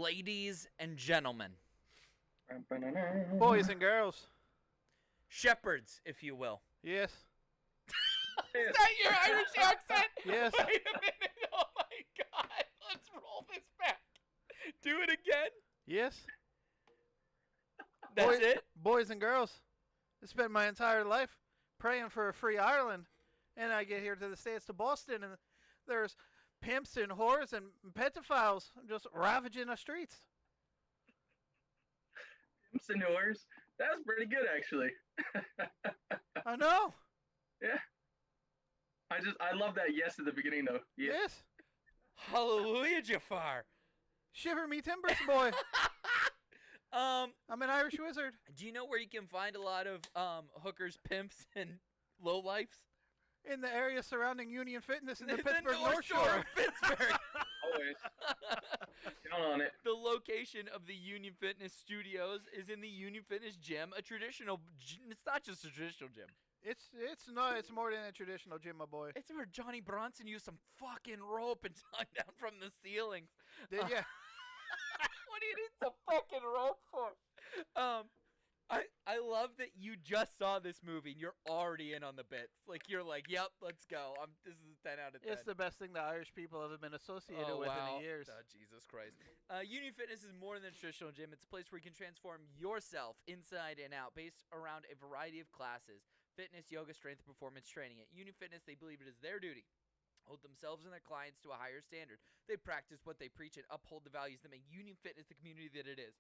Ladies and gentlemen. Boys and girls. Shepherds, if you will. Yes. Is that your Irish accent? Yes. Wait a minute. Oh, my God. Let's roll this back. Do it again. Yes. That's it? Boys and girls. I spent my entire life praying for a free Ireland. And I get here to the States, to Boston, and there's pimps and whores and pedophiles just ravaging the streets. Pimps and whores. That's pretty good, actually. I know. Yeah. I love that yes at the beginning, though. Yeah. Yes. Hallelujah, Jafar. Shiver me timbers, boy. I'm an Irish wizard. Do you know where you can find a lot of hookers, pimps, and lowlifes? In the area surrounding Union Fitness in the The Pittsburgh North Shore of Pittsburgh. Always. Count on it. The location of the Union Fitness Studios is in the Union Fitness Gym, it's not just a traditional gym. It's more than a traditional gym, my boy. It's where Johnny Bronson used some fucking rope and hung down from the ceilings. Yeah. What do you need some fucking rope for? I love that you just saw this movie and you're already in on the bits. Like, you're like, yep, let's go. This is a 10 out of 10. It's the best thing the Irish people have been associated with in the years. Oh, Jesus Christ. Union Fitness is more than a traditional gym. It's a place where you can transform yourself inside and out based around a variety of classes. Fitness, yoga, strength, and performance training. At Union Fitness, they believe it is their duty hold themselves and their clients to a higher standard. They practice what they preach and uphold the values that make Union Fitness the community that it is.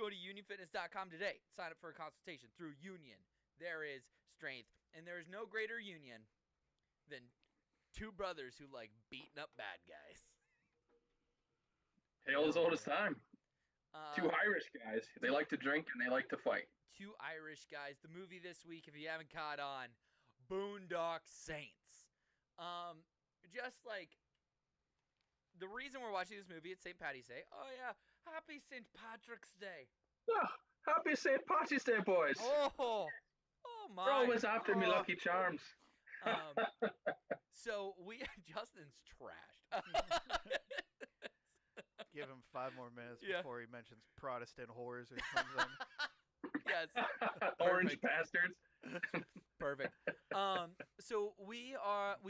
Go to unionfitness.com today. Sign up for a consultation through Union. There is strength, and there is no greater union than two brothers who like beating up bad guys. Tale as old as time. Two Irish guys. They like to drink and they like to fight. Two Irish guys. The movie this week, if you haven't caught on, Boondock Saints. Just like the reason we're watching this movie, it's St. Paddy's Day. Oh yeah, happy St. Patrick's Day. Oh, happy St. Patrick's Day, boys. Oh my. They're always after me Lucky Charms. So Justin's trashed. Give him 5 more minutes before he mentions Protestant whores or something. Yes. Orange bastards. Perfect. So we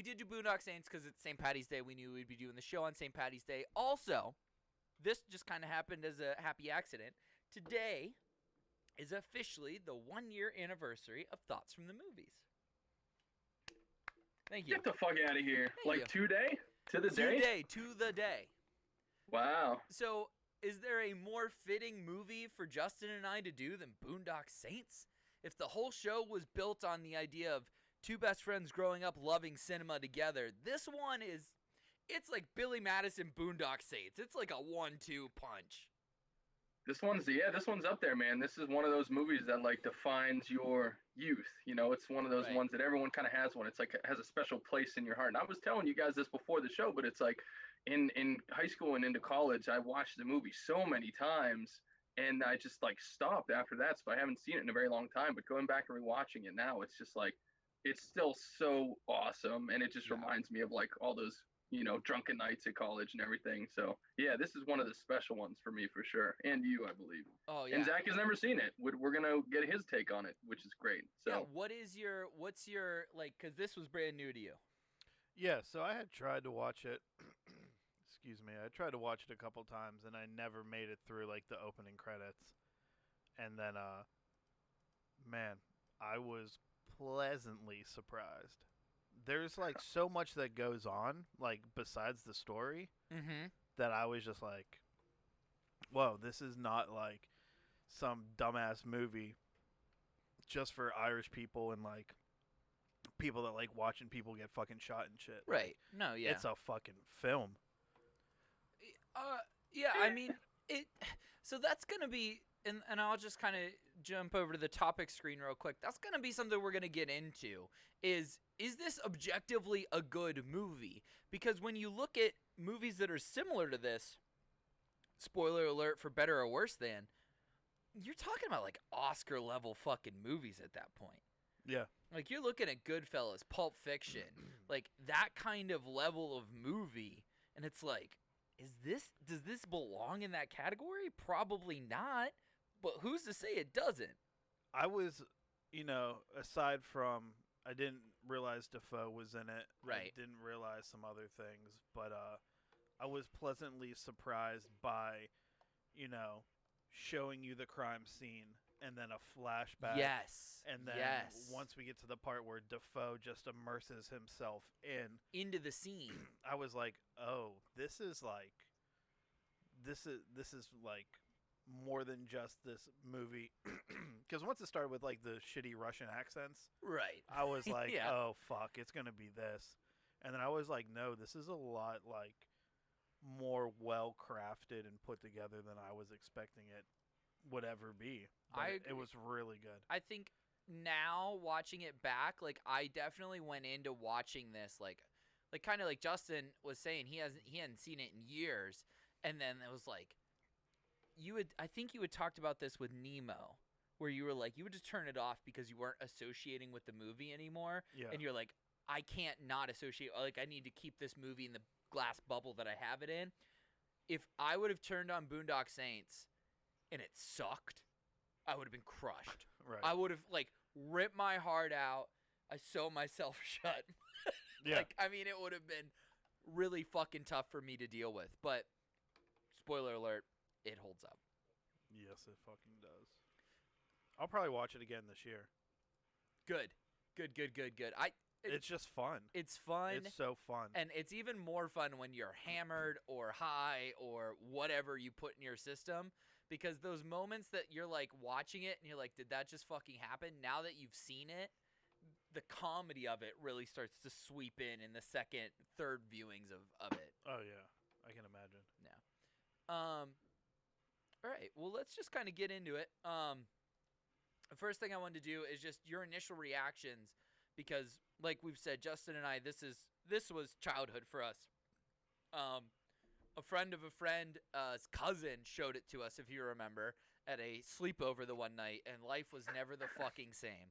did do Boondock Saints because it's St. Paddy's Day. We knew we'd be doing the show on St. Paddy's Day. Also, this just kind of happened as a happy accident. Today is officially the 1-year anniversary of Thoughts from the Movies. Thank you. Get the fuck out of here. Thank like you. today? To the day? To the day. Wow. So, is there a more fitting movie for Justin and I to do than Boondock Saints? If the whole show was built on the idea of two best friends growing up loving cinema together, this one it's like Billy Madison, Boondock Saints. It's like a 1-2 punch. This one's up there, man. This is one of those movies that like defines your youth. You know, it's one of those ones that everyone kind of has one. It's like it has a special place in your heart. And I was telling you guys this before the show, but it's like in high school and into college, I watched the movie so many times and I just like stopped after that. So I haven't seen it in a very long time, but going back and rewatching it now, it's just like, it's still so awesome. And it just reminds me of like all those, you know, drunken nights at college and everything. So yeah, this is one of the special ones for me for sure. And you, I believe. Oh yeah. And Zach has never seen it. We're going to get his take on it, which is great. So yeah, what's your like, cause this was brand new to you. Yeah. So I had tried to watch it. Excuse me. I tried to watch it a couple times and I never made it through like the opening credits. And then, man, I was pleasantly surprised. There's like so much that goes on, like besides the story, that I was just like, whoa, this is not like some dumbass movie just for Irish people and like people that like watching people get fucking shot and shit. Right. Like, No, yeah. it's a fucking film. Yeah, I mean, so that's going to be, and I'll just kind of jump over to the topic screen real quick. That's going to be something we're going to get into is this objectively a good movie? Because when you look at movies that are similar to this, spoiler alert for better or worse than, you're talking about like Oscar level fucking movies at that point. Yeah. Like you're looking at Goodfellas, Pulp Fiction, like that kind of level of movie. And it's like, does this belong in that category? Probably not. But who's to say it doesn't? I was, aside from I didn't realize Defoe was in it. Right. I didn't realize some other things, but I was pleasantly surprised by, showing you the crime scene and then a flashback. Yes. And then once we get to the part where Defoe just immerses himself into the scene, I was like, "Oh, this is like more than just this movie." Because once it started with like the shitty Russian accents, right? I was like, Yeah. "Oh fuck, it's gonna be this," and then I was like, "No, this is a lot like more well crafted and put together than I was expecting it would ever be." But it was really good. I think now watching it back, like I definitely went into watching this like kind of like Justin was saying, he hadn't seen it in years, and then it was like I think you had talked about this with Nemo, where you were like you would just turn it off because you weren't associating with the movie anymore, and you're like, I can't not associate, like I need to keep this movie in the glass bubble that I have it in. If I would have turned on Boondock Saints and it sucked, I would have been crushed. Right. I would have like ripped my heart out. I sew myself shut. Yeah. Like, I mean, it would have been really fucking tough for me to deal with. But spoiler alert, it holds up. Yes, it fucking does. I'll probably watch it again this year. Good. It's just fun. It's fun. It's so fun. And it's even more fun when you're hammered or high or whatever you put in your system. Because those moments that you're like watching it and you're like, did that just fucking happen? Now that you've seen it, the comedy of it really starts to sweep in the second, third viewings of it. Oh yeah, I can imagine. Yeah. All right. Well, let's just kind of get into it. The first thing I wanted to do is just your initial reactions, because like we've said, Justin and I, this was childhood for us. A friend of a friend's cousin showed it to us, if you remember, at a sleepover the one night, and life was never the fucking same.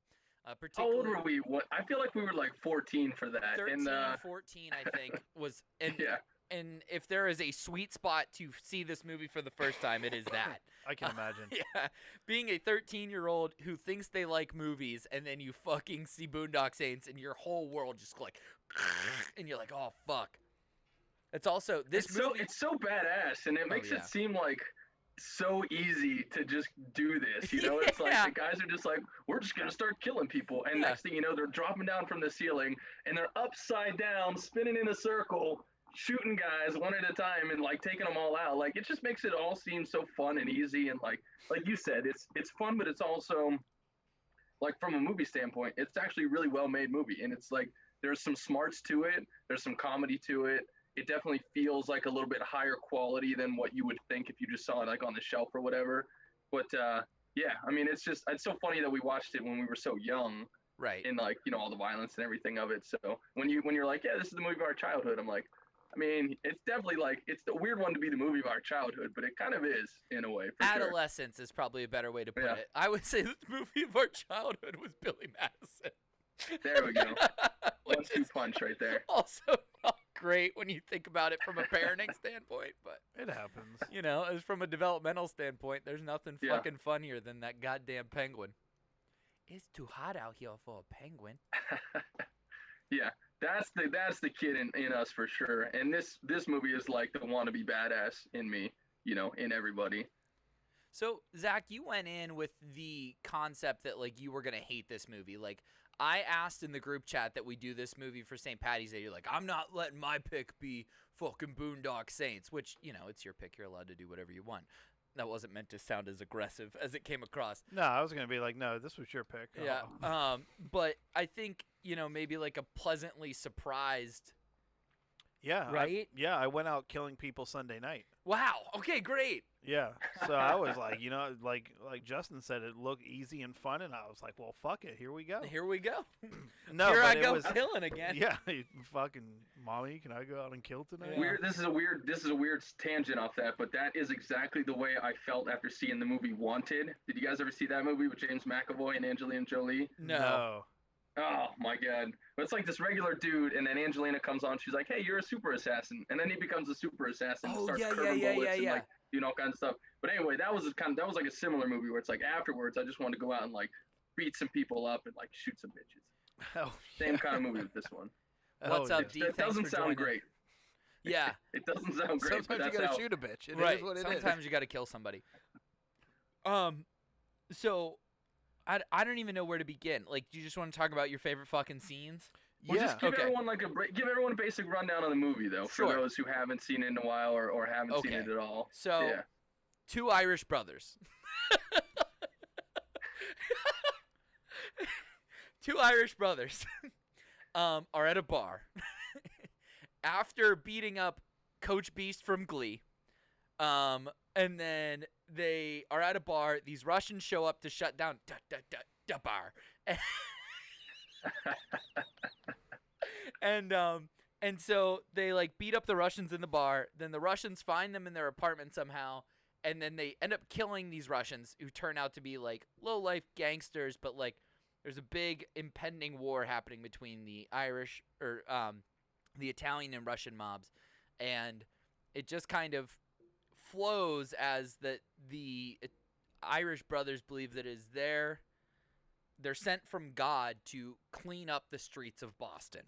How old were we? I feel like we were like 14 for that. 13, 14, I think, was. And, yeah. And if there is a sweet spot to see this movie for the first time, it is that. I can imagine. Yeah. Being a 13-year-old who thinks they like movies, and then you fucking see Boondock Saints, and your whole world just like, and you're like, oh, fuck. It's also this movie. It's so badass, and it makes it seem like so easy to just do this. You know, it's like the guys are just like, we're just gonna start killing people, and next thing you know, they're dropping down from the ceiling, and they're upside down, spinning in a circle, shooting guys one at a time, and like taking them all out. Like, it just makes it all seem so fun and easy, and like you said, it's fun, but it's also like from a movie standpoint, it's actually a really well made movie, and it's like there's some smarts to it, there's some comedy to it. It definitely feels like a little bit higher quality than what you would think if you just saw it like on the shelf or whatever. But yeah, I mean, it's so funny that we watched it when we were so young, right? And like, you know, all the violence and everything of it. So when you're like, yeah, this is the movie of our childhood, I'm like, I mean, it's definitely like, it's the weird one to be the movie of our childhood, but it kind of is in a way. For Adolescence is probably a better way to put it. I would say the movie of our childhood was Billy Madison. There we go. 1-2 punch right there. Also not great when you think about it from a parenting standpoint, but it happens. You know, as from a developmental standpoint, there's nothing fucking funnier than that goddamn penguin. It's too hot out here for a penguin. Yeah, that's the kid in us for sure. And this movie is like the wannabe badass in me, you know, in everybody. So, Zach, you went in with the concept that, like, you were going to hate this movie. Like, I asked in the group chat that we do this movie for St. Patty's Day. You're like, I'm not letting my pick be fucking Boondock Saints, which, you know, it's your pick. You're allowed to do whatever you want. That wasn't meant to sound as aggressive as it came across. No, I was going to be like, no, this was your pick. Yeah. But I think, you know, maybe like a pleasantly surprised. Yeah. Right? I went out killing people Sunday night. Wow. Okay, great. Yeah. So I was like, you know, like Justin said, it looked easy and fun, and I was like, well, fuck it, here we go. Here we go. No, here but I go killing again. Yeah, fucking mommy, can I go out and kill tonight? Yeah. This is a weird tangent off that, but that is exactly the way I felt after seeing the movie Wanted. Did you guys ever see that movie with James McAvoy and Angelina Jolie? No. Oh my god. But it's like this regular dude, and then Angelina comes on. She's like, "Hey, you're a super assassin," and then he becomes a super assassin and Oh starts yeah, yeah, curving yeah, yeah, bullets and yeah. like doing all kinds of stuff. But anyway, that was like a similar movie where it's like afterwards, I just wanted to go out and like beat some people up and like shoot some bitches. Oh, Same kind of movie with this one. What's yeah. up, D? It Thanks doesn't for sound joining. great. Yeah. It doesn't sound great, but Sometimes you that's gotta how. shoot a bitch. It is Right. what it is. Sometimes you got to kill somebody. So I don't even know where to begin. Like, do you just want to talk about your favorite fucking scenes? Well, Yeah. just give Okay. everyone give everyone a basic rundown on the movie though, Sure. for those who haven't seen it in a while or haven't seen Okay. it at all. So, Yeah. two Irish brothers. Two Irish brothers are at a bar after beating up Coach Beast from Glee. And then they are at a bar. These Russians show up to shut down the bar. And so they like beat up the Russians in the bar. Then the Russians find them in their apartment somehow, and then they end up killing these Russians who turn out to be like low life gangsters. But like, there's a big impending war happening between the Irish or the Italian and Russian mobs, and it just kind of flows as the Irish brothers believe that is they're sent from God to clean up the streets of Boston.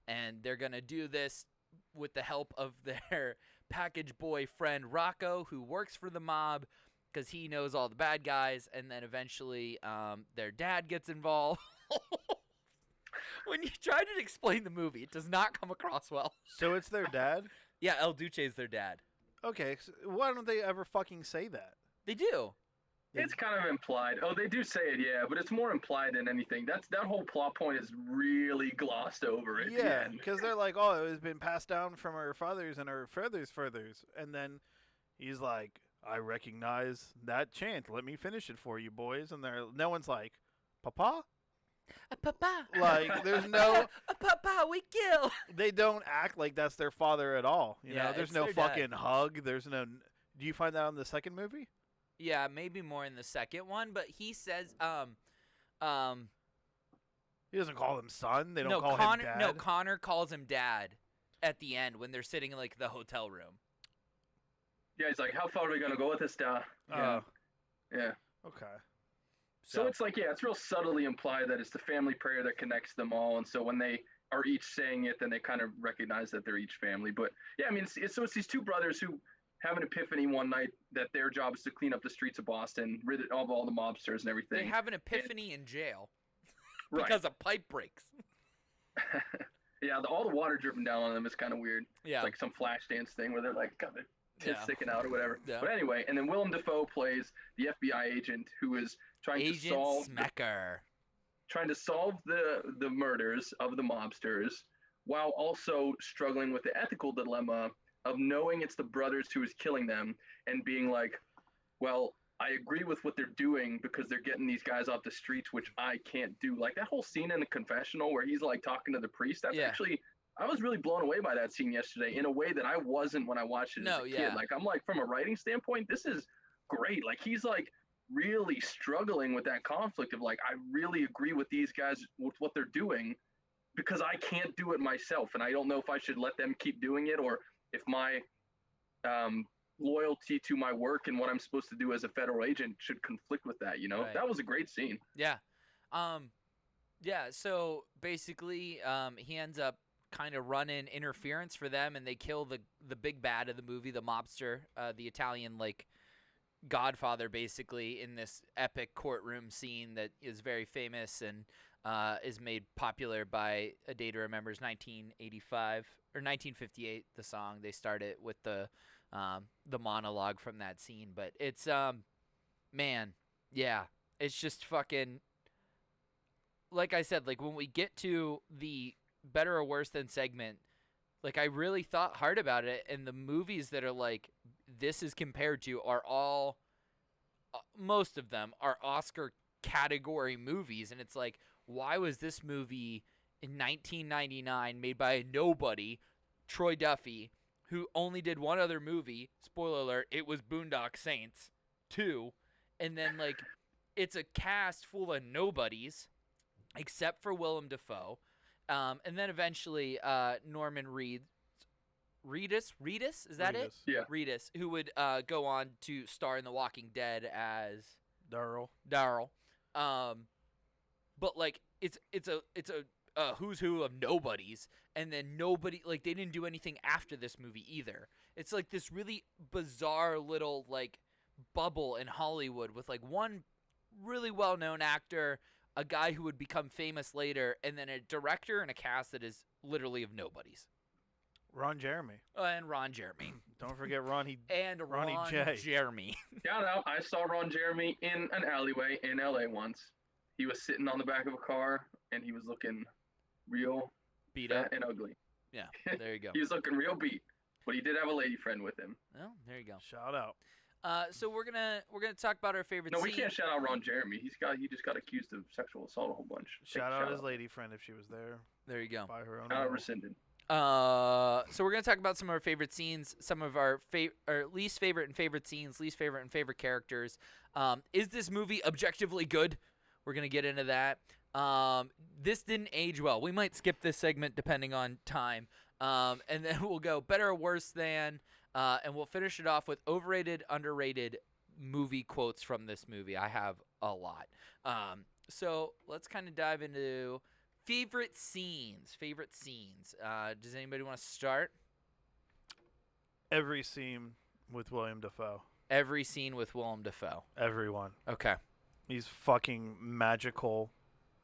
And they're going to do this with the help of their package boy friend Rocco, who works for the mob because he knows all the bad guys. And then eventually their dad gets involved. When you try to explain the movie, it does not come across well. So it's their dad? Yeah, El Duce is their dad. Okay, so why don't they ever fucking say that? They do. It's kind of implied. Oh, they do say it, yeah, but it's more implied than anything. That whole plot point is really glossed over at the Yeah, end. because they're like, oh, it has been passed down from our fathers and our furthers. And then he's like, I recognize that chant. Let me finish it for you, boys. And no one's like, Papa? Papa. Like, there's no, Papa, we kill. they don't act like that's their father at all. You Yeah, know, there's it's no their dad. fucking hug. There's no, do you find that on the second movie? Yeah, maybe more in the second one, but he says, He doesn't call him son. They don't no, call Connor, him dad. no, Connor calls him dad at the end when they're sitting in like the hotel room. Yeah, he's like, how far are we gonna go with this, da? Oh, Yeah. okay. So it's like, yeah, it's real subtly implied that it's the family prayer that connects them all, and so when they are each saying it, then they kind of recognize that they're each family. But yeah, I mean, it's these two brothers who have an epiphany one night that their job is to clean up the streets of Boston, rid it of all the mobsters and everything. They have an epiphany in jail Right. because a pipe breaks. Yeah, all the water dripping down on them is kind of weird. Yeah. It's like some flash dance thing where they're like kind of tits Yeah. sticking out or whatever. Yeah. But anyway, and then Willem Dafoe plays the FBI agent who is trying Agent to solve Smecker. the murders of the mobsters while also struggling with the ethical dilemma of knowing it's the brothers who is killing them and being like, well, I agree with what they're doing because they're getting these guys off the streets, which I can't do. Like that whole scene in the confessional where he's like talking to the priest, that's Yeah. actually, I was really blown away by that scene yesterday in a way that I wasn't when I watched it as No, a yeah. kid. Like I'm like, from a writing standpoint, this is great. Like he's like really struggling with that conflict of like, I really agree with these guys with what they're doing because I can't do it myself. And I don't know if I should let them keep doing it or if my loyalty to my work and what I'm supposed to do as a federal agent should conflict with that, you know? Right. That was a great scene. Yeah. Yeah, so basically he ends up kind of running interference for them and they kill the big bad of the movie, the mobster, the Italian like godfather basically in this epic courtroom scene that is very famous and is made popular by A Day to Remember's 1985 or 1958 the song. They start it with the monologue from that scene, but it's man, yeah, it's just fucking like I said, like when we get to the better or worse than segment, like I really thought hard about it, and the movies that are like this is compared to are all most of them are Oscar category movies, and it's like, why was this movie in 1999 made by a nobody, Troy Duffy, who only did one other movie, spoiler alert, it was Boondock Saints 2, and then like it's a cast full of nobodies except for Willem Dafoe. And then eventually Norman Reedus, is that it? Reedus. Yeah. Reedus, who would go on to star in The Walking Dead as Darryl. Darryl. But like it's a who's who of nobodies, and then nobody, like, they didn't do anything after this movie either. It's like this really bizarre little like bubble in Hollywood with like one really well-known actor, a guy who would become famous later, and then a director and a cast that is literally of nobodies. Ron Jeremy. And Ron Jeremy. Don't forget Ronnie. And Ronnie Ron J. Jeremy. Shout out! I saw Ron Jeremy in an alleyway in LA once. He was sitting on the back of a car, and he was looking real Beat up. fat and ugly. Yeah, there you go. He was looking real beat, but he did have a lady friend with him. Well, there you go. Shout out. So we're gonna talk about our favorite. No, we scene. can't shout out Ron Jeremy. He just got accused of sexual assault a whole bunch. Shout out his lady friend if she was there There you go. by her own. Shout out will. rescinded. So we're gonna talk about some of our favorite scenes, some of our least favorite and favorite scenes, least favorite and favorite characters. Is this movie objectively good? We're gonna get into that. This didn't age well. We might skip this segment depending on time. And then we'll go better or worse than, and we'll finish it off with overrated, underrated movie quotes from this movie. I have a lot. So let's kind of dive into favorite scenes. Does anybody want to start? Every scene with William Dafoe. Every scene with Willem Dafoe. Everyone. Okay. He's fucking magical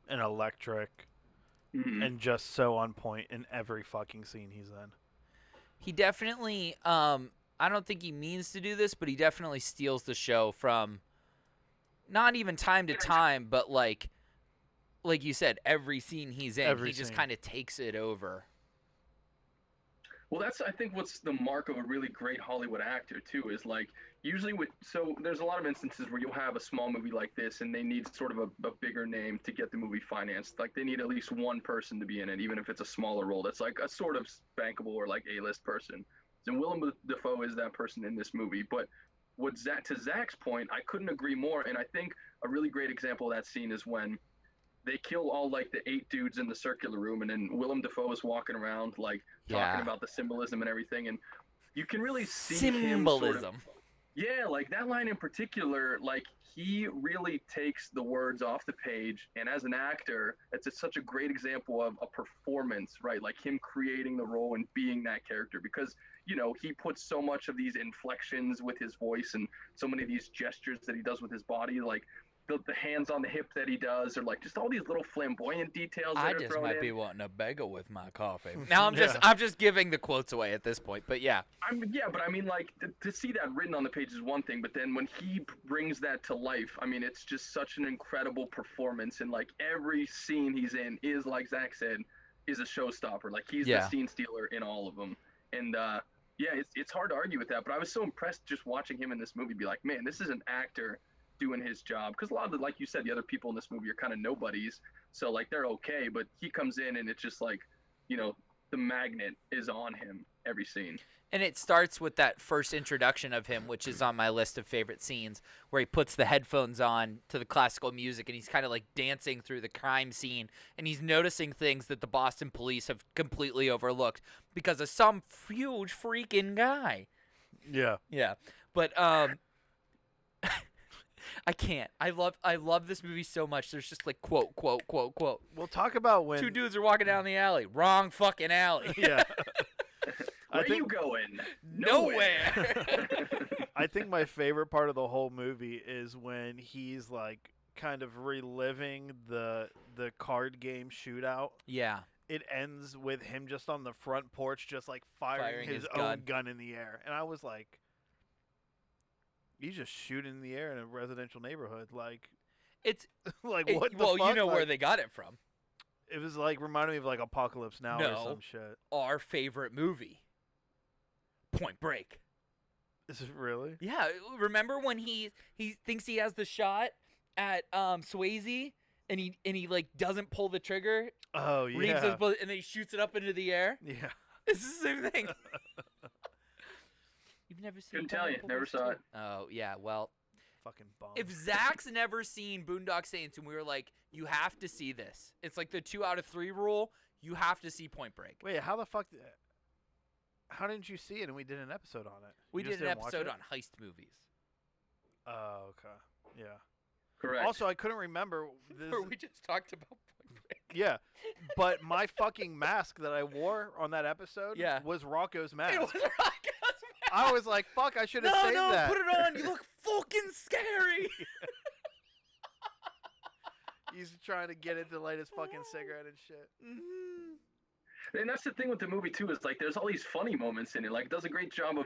and electric Mhm. and just so on point in every fucking scene he's in. He definitely, I don't think he means to do this, but he definitely steals the show from not even time to time, but like you said, every scene he's in, Every he just scene. kind of takes it over. Well, that's, I think, what's the mark of a really great Hollywood actor too, is like usually so there's a lot of instances where you'll have a small movie like this and they need sort of a bigger name to get the movie financed. Like they need at least one person to be in it, even if it's a smaller role that's like a sort of bankable or like A-list person. And Willem Dafoe is that person in this movie. But to Zach's point, I couldn't agree more. And I think a really great example of that scene is when they kill all like the 8 dudes in the circular room, and then Willem Dafoe is walking around like talking about the symbolism and everything, and you can really see him sort of, Symbolism. yeah, like that line in particular, like he really takes the words off the page, and as an actor, such a great example of a performance, right? Like him creating the role and being that character, because he puts so much of these inflections with his voice and so many of these gestures that he does with his body, like the hands on the hip that he does, or like just all these little flamboyant details that I are just thrown might in. be wanting a bagel with my coffee. Now I'm just giving the quotes away at this point, but yeah. But I mean, like to see that written on the page is one thing, but then when he brings that to life, I mean, it's just such an incredible performance, and like every scene he's in is, like Zach said, is a showstopper. Like he's the scene stealer in all of them, and yeah, it's hard to argue with that. But I was so impressed just watching him in this movie, be like, man, this is an actor doing his job, because a lot of the, like you said, the other people in this movie are kind of nobodies, so like they're okay, but he comes in and it's just like, the magnet is on him every scene. And it starts with that first introduction of him, which is on my list of favorite scenes, where he puts the headphones on to the classical music and he's kind of like dancing through the crime scene, and he's noticing things that the Boston police have completely overlooked because of some huge freaking guy. Yeah. Yeah. But I can't. I love this movie so much. There's just like quote. We'll talk about when 2 dudes are walking down the alley. Wrong fucking alley. Yeah. Where are you going? Nowhere. I think my favorite part of the whole movie is when he's like kind of reliving the card game shootout. Yeah. It ends with him just on the front porch, just like firing his own gun in the air. And I was like, he's just shooting in the air in a residential neighborhood. Like, It's like what the well, fuck? you know where Like, they got it from. it was like reminding me of like Apocalypse Now or No. some shit. Our favorite movie, Point Break. Is it really? Yeah, remember when he thinks he has the shot at Swayze and he like doesn't pull the trigger, Oh reads yeah. his bullet, and then he shoots it up into the air. Yeah. It's the same thing. You've never seen? Couldn't tell you. Pineapple Never Express saw 2? it. Oh yeah, well, Fucking bum. If Zach's never seen Boondock Saints and we were like, you have to see this. It's like the 2 out of 3 rule. You have to see Point Break. Wait, how the fuck? How didn't you see it and we did an episode on it? We You did just an didn't watch episode it? on heist movies. Oh, okay. Yeah. Correct. Also, I couldn't remember. This, Where we just talked about Point Break. yeah, but my fucking mask that I wore on that episode Yeah. was Rocco's mask. It was Rocco's I was like, fuck, I should have no, saved no, that. put it on. You look fucking scary. He's trying to get it to light his fucking cigarette and shit. And that's the thing with the movie too, is like there's all these funny moments in it. Like it does a great job of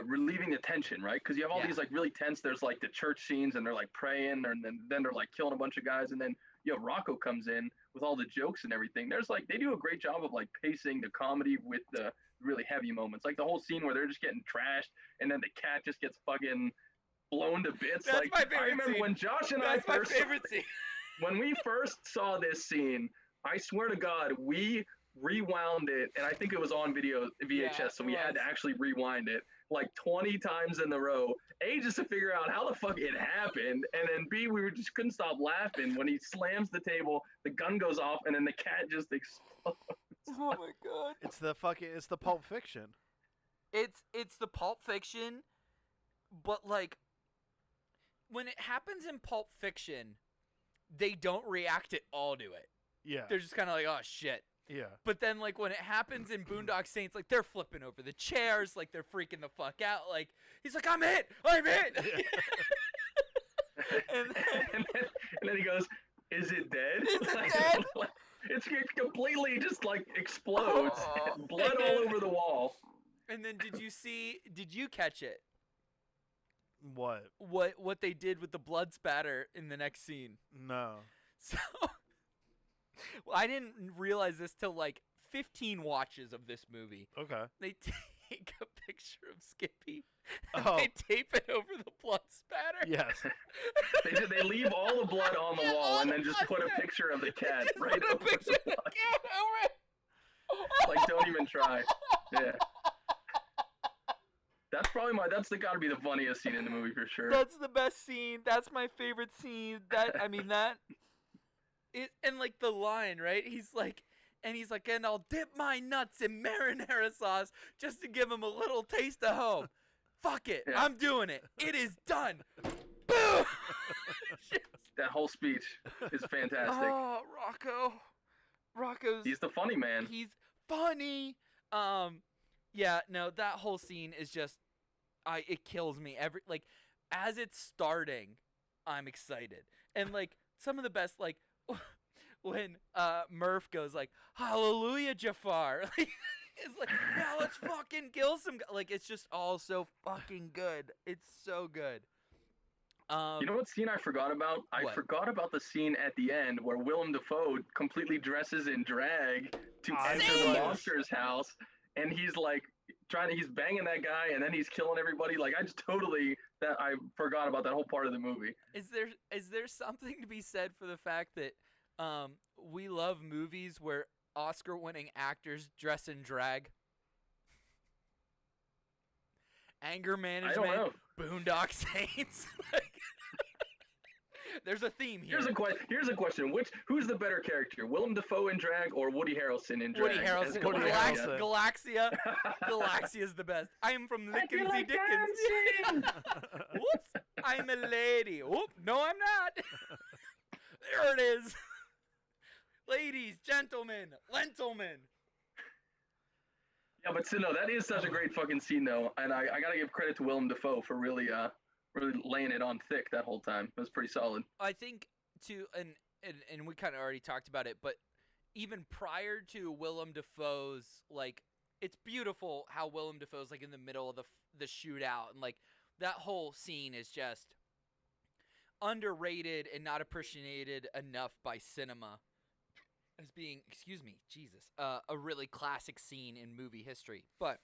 relieving the tension, right? Because you have all Yeah. these like really tense. There's like the church scenes, and they're like praying, and then they're like killing a bunch of guys, and then you have Rocco comes in with all the jokes and everything. There's like they do a great job of like pacing the comedy with the really heavy moments, like the whole scene where they're just getting trashed, and then the cat just gets fucking blown to bits. That's like my favorite I remember scene. when Josh and That's I my first favorite scene. when we first saw this scene, I swear to God, we rewound it, and I think it was on video VHS, Yeah, so it we had was. to actually rewind it like 20 times in a row. A, just to figure out how the fuck it happened, and then B, we just couldn't stop laughing when he slams the table, the gun goes off, and then the cat just explodes. Oh my god. It's the Pulp Fiction. It's the Pulp Fiction, but like when it happens in Pulp Fiction, they don't react at all to it. Yeah. They're just kind of like, oh shit. Yeah. But then like when it happens in Boondock Saints, like they're flipping over the chairs, like they're freaking the fuck out. Like he's like, I'm hit. And and then he goes, "Is it dead?" Is it dead? It's completely just like explodes, Oh. blood all over the wall. And then did you catch it? What? What they did with the blood spatter in the next scene? No. So well, I didn't realize this till like 15 watches of this movie. Okay. They take a picture of Skippy and Oh. they tape it over the blood spatter. Yes. They leave all the blood on the Yeah, wall all and the then just blood put a there. picture of the cat Just right put a over picture the of the blood. cat over it. Like, don't even try. Yeah. That's gotta be the funniest scene in the movie for sure. That's the best scene. That's my favorite scene. And like the line, right? He's like, and I'll dip my nuts in marinara sauce just to give him a little taste of home. Fuck it, Yeah. I'm doing it. It is done. Boom. That whole speech is fantastic. Oh, Rocco's. He's the funny man. He's funny. Yeah, no, that whole scene is just, it kills me. As it's starting, I'm excited, and like some of the best, like when Murph goes like, "Hallelujah, Jafar," like it's like, "Yeah, let's fucking kill some." Like it's just all so fucking good. It's so good. You know what scene I forgot about? I What? forgot about the scene at the end where Willem Dafoe completely dresses in drag to enter Same. the monster's house, and he's like he's banging that guy, and then he's killing everybody. Like I forgot about that whole part of the movie. Is there something to be said for the fact that we love movies where Oscar-winning actors dress in drag? Anger I don't Management, know. Boondock Saints. There's a theme here. Here's a question. Who's the better character, Willem Dafoe in drag or Woody Harrelson in drag? Woody Harrelson. As Woody Galaxia? Harrelson. Galaxia. Galaxia's the best. I am from I feel Lickensy like Dickens. dancing. Whoops. I'm a lady. Whoop. No, I'm not. There it is. Ladies, gentlemen, gentlemen. Yeah, but still, no, that is such a great fucking scene, though, and I gotta give credit to Willem Dafoe for really laying it on thick that whole time. It was pretty solid. I think and we kind of already talked about it, but even prior to Willem Dafoe's, like, it's beautiful how Willem Dafoe's like in the middle of the shootout, and like that whole scene is just underrated and not appreciated enough by cinema as being, a really classic scene in movie history. But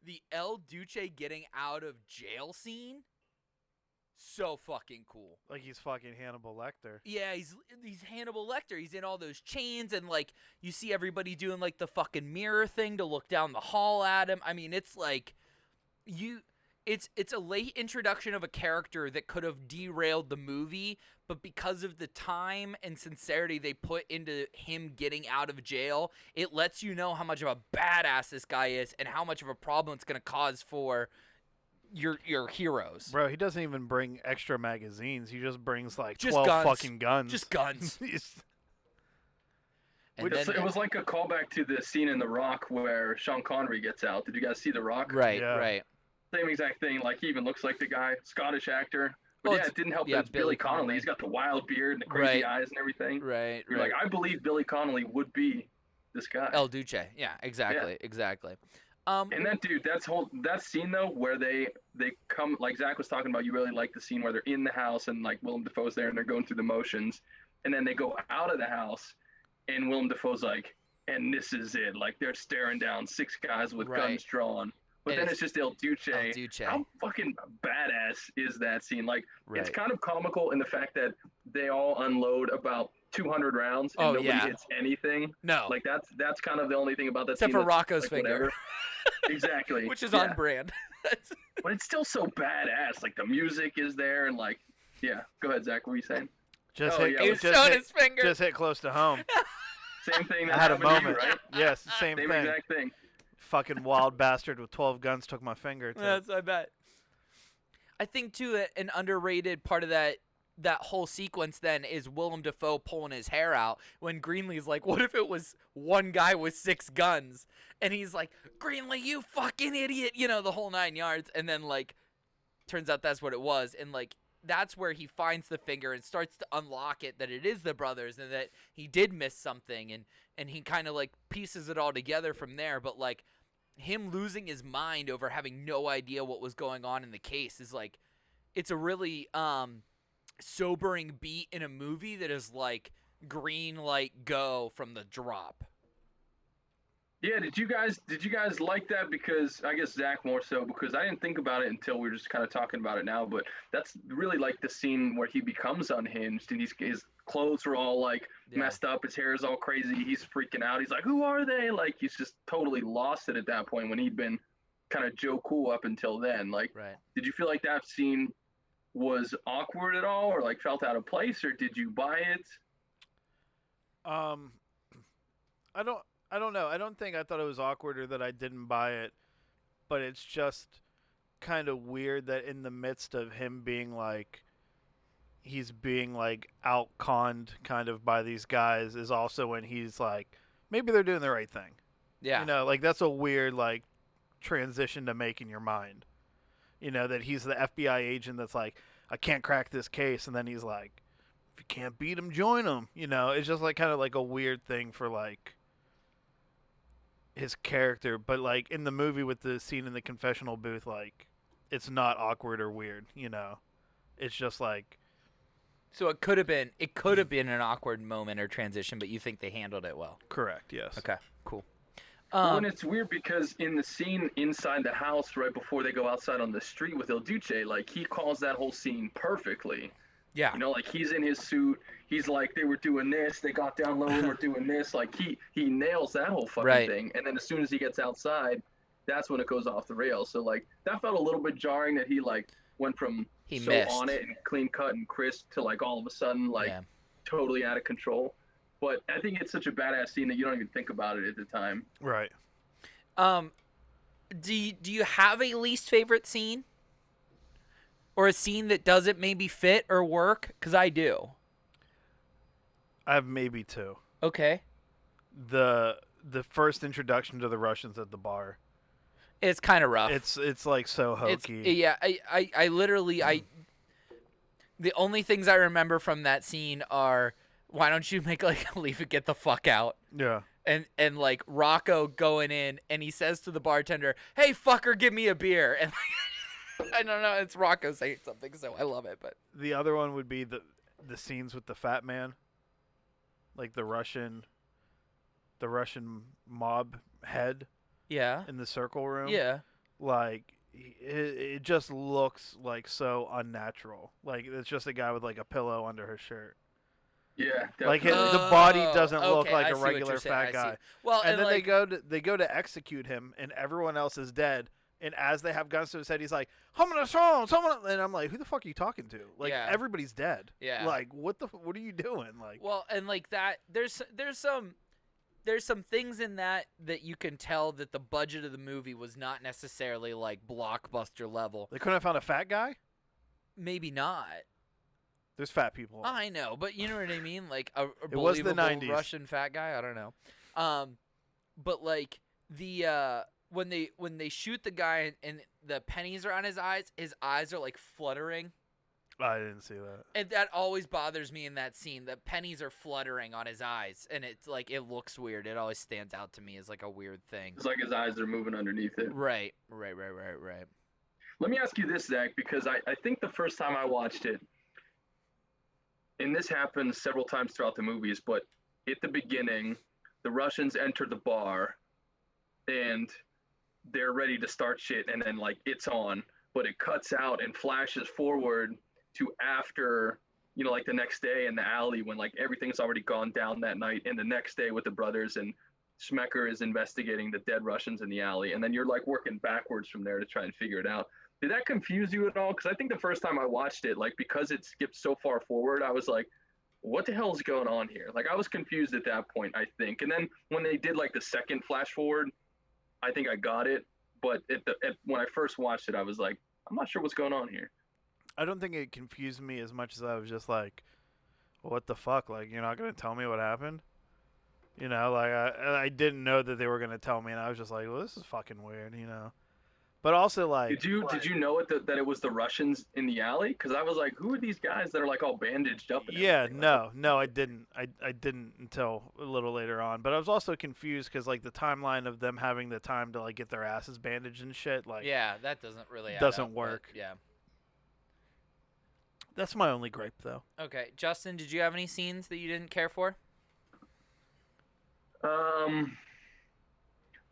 the El Duce getting out of jail scene, so fucking cool. Like he's fucking Hannibal Lecter. Yeah, he's Hannibal Lecter. He's in all those chains, and like you see everybody doing like the fucking mirror thing to look down the hall at him. I mean, it's like it's a late introduction of a character that could have derailed the movie, but because of the time and sincerity they put into him getting out of jail, it lets you know how much of a badass this guy is and how much of a problem it's going to cause for your heroes. Bro, he doesn't even bring extra magazines. He just brings like Just 12 guns. fucking guns. Just guns. And then, It was like a callback to the scene in The Rock where Sean Connery gets out. Did you guys see The Rock? right, Yeah. right. Same exact thing. Like, he even looks like the guy, Scottish actor. But Well, yeah, it didn't help yeah, that it's Billy Billy Connolly. Connolly. He's got the wild beard and the crazy Right. eyes and everything. Right, You're right. like, I believe Billy Connolly would be this guy. El Duce. Yeah, exactly, exactly. And that dude, that scene though, where they come, like Zach was talking about, you really like the scene where they're in the house and like Willem Dafoe's there and they're going through the motions, and then they go out of the house, and Willem Dafoe's like, and this is it, like they're staring down 6 guys with Right. guns drawn, but And then it's just El Duce. El Duce. How fucking badass is that scene? Like, Right. it's kind of comical in the fact that they all unload about 200 rounds and Oh, nobody yeah. hits anything. No, Like that's kind of the only thing about that except scene for that's, Rocco's like, finger, whatever. Exactly. which is Yeah. on brand. But it's still so badass. Like, the music is there, and like, yeah. Go ahead, Zach. What were you saying? Just Oh, hit, yeah, He was just showing hit, his finger. just hit close to home. Same thing. I That had a happened to you, moment. right? Yes, same Same thing. exact thing. Fucking wild bastard with 12 guns took my finger. That's I bet. I think too an underrated part of that whole sequence then is Willem Dafoe pulling his hair out when Greenlee's like, what if it was one guy with 6 guns? And he's like, Greenlee, you fucking idiot, you know, the whole 9 yards. And then like turns out that's what it was, and like that's where he finds the finger and starts to unlock it, that it is the brothers and that he did miss something, and he kind of like pieces it all together from there. But like him losing his mind over having no idea what was going on in the case is like, it's a really sobering beat in a movie that is like green light go from the drop. Yeah. Did you guys like that? Because I guess Zach more so, because I didn't think about it until we were just kind of talking about it now. But that's really like the scene where he becomes unhinged and his clothes are all like Yeah. messed up. His hair is all crazy. He's freaking out. He's like, who are they? Like, he's just totally lost it at that point when he'd been kind of Joe Cool up until then. Like, Right. did you feel like that scene was awkward at all, or like felt out of place, or did you buy it? I don't know. I don't think I thought it was awkward or that I didn't buy it, but it's just kind of weird that in the midst of him being like, he's being like out-conned kind of by these guys is also when he's like, maybe they're doing the right thing. Yeah. You know, like that's a weird like transition to make in your mind. You know, that he's the FBI agent that's like, I can't crack this case, and then he's like, if you can't beat him, join him. You know, it's just like kind of like a weird thing for like his character, but like in the movie with the scene in the confessional booth, like it's not awkward or weird. You know, it's just like, So it could have been an awkward moment or transition, but you think they handled it well. correct. Yes. Okay, cool. Well, and it's weird because in the scene inside the house, right before they go outside on the street with El Duce, like he calls that whole scene perfectly. Yeah. You know, like he's in his suit. He's like, they were doing this. They got down low and were doing this. Like he nails that whole fucking Right. thing. And then as soon as he gets outside, that's when it goes off the rails. So like that felt a little bit jarring that he like went from He so missed. on it and clean cut and crisp to like all of a sudden like Yeah. totally out of control. But I think it's such a badass scene that you don't even think about it at the time. Right. Do you have a least favorite scene? Or a scene that doesn't maybe fit or work? Because I do. I have maybe 2. Okay. The first introduction to the Russians at the bar. It's kind of rough. It's like so hokey. Yeah, I literally, the only things I remember from that scene are, why don't you make like leave it, get the fuck out. Yeah. And like Rocco going in and he says to the bartender, hey fucker, give me a beer. And I don't know, it's Rocco saying something, so I love it. But The other one would be the scenes with the fat man, like the Russian mob head yeah. in the circle room. Yeah. Like it just looks like so unnatural. Like it's just a guy with like a pillow under his shirt. Yeah, Like definitely. the body doesn't look okay, like I a see what regular you're saying, fat I see. guy. Well, And then like, they go to execute him, and everyone else is dead, And as they have guns to his head, he's like, someone, and I'm like, who the fuck are you talking to? Like, Yeah. everybody's dead. Yeah. Like, what are you doing? Like, Well, and like that, there's some things in that you can tell that the budget of the movie was not necessarily like blockbuster level. they couldn't have found a fat guy? Maybe not. There's fat people. I know, but you know what I mean? Like a It was the believable 90s. Russian fat guy. I don't know. But like the when they shoot the guy and the pennies are on his eyes are like fluttering. I didn't see that. And that always bothers me in that scene. The pennies are fluttering on his eyes, and it's like it looks weird. It always stands out to me as like a weird thing. It's like his eyes are moving underneath it. Right. Let me ask you this, Zach, because I think the first time I watched it, and this happens several times throughout the movies, but at the beginning, the Russians enter the bar, and they're ready to start shit, and then like it's on, but it cuts out and flashes forward to after, you know, like the next day in the alley when like everything's already gone down that night, and the next day with the brothers, and Smecker is investigating the dead Russians in the alley, and then you're like working backwards from there to try and figure it out. Did that confuse you at all? Because I think the first time I watched it, like because it skipped so far forward, I was like, what the hell is going on here? Like I was confused at that point, I think. And then when they did like the second flash forward, I think I got it. But when I first watched it, I was like, I'm not sure what's going on here. I don't think it confused me as much as I was just like, what the fuck? Like, you're not going to tell me what happened? You know, like I didn't know that they were going to tell me, and I was just like, well, this is fucking weird, you know. But also, like, did you know that it was the Russians in the alley? Because I was like, who are these guys that are like all bandaged up? And yeah, everything? no, I didn't. I didn't until a little later on. But I was also confused because like the timeline of them having the time to like get their asses bandaged and shit, like, Yeah, that doesn't really add doesn't up, but work. yeah. That's my only gripe, though. Okay, Justin, did you have any scenes that you didn't care for?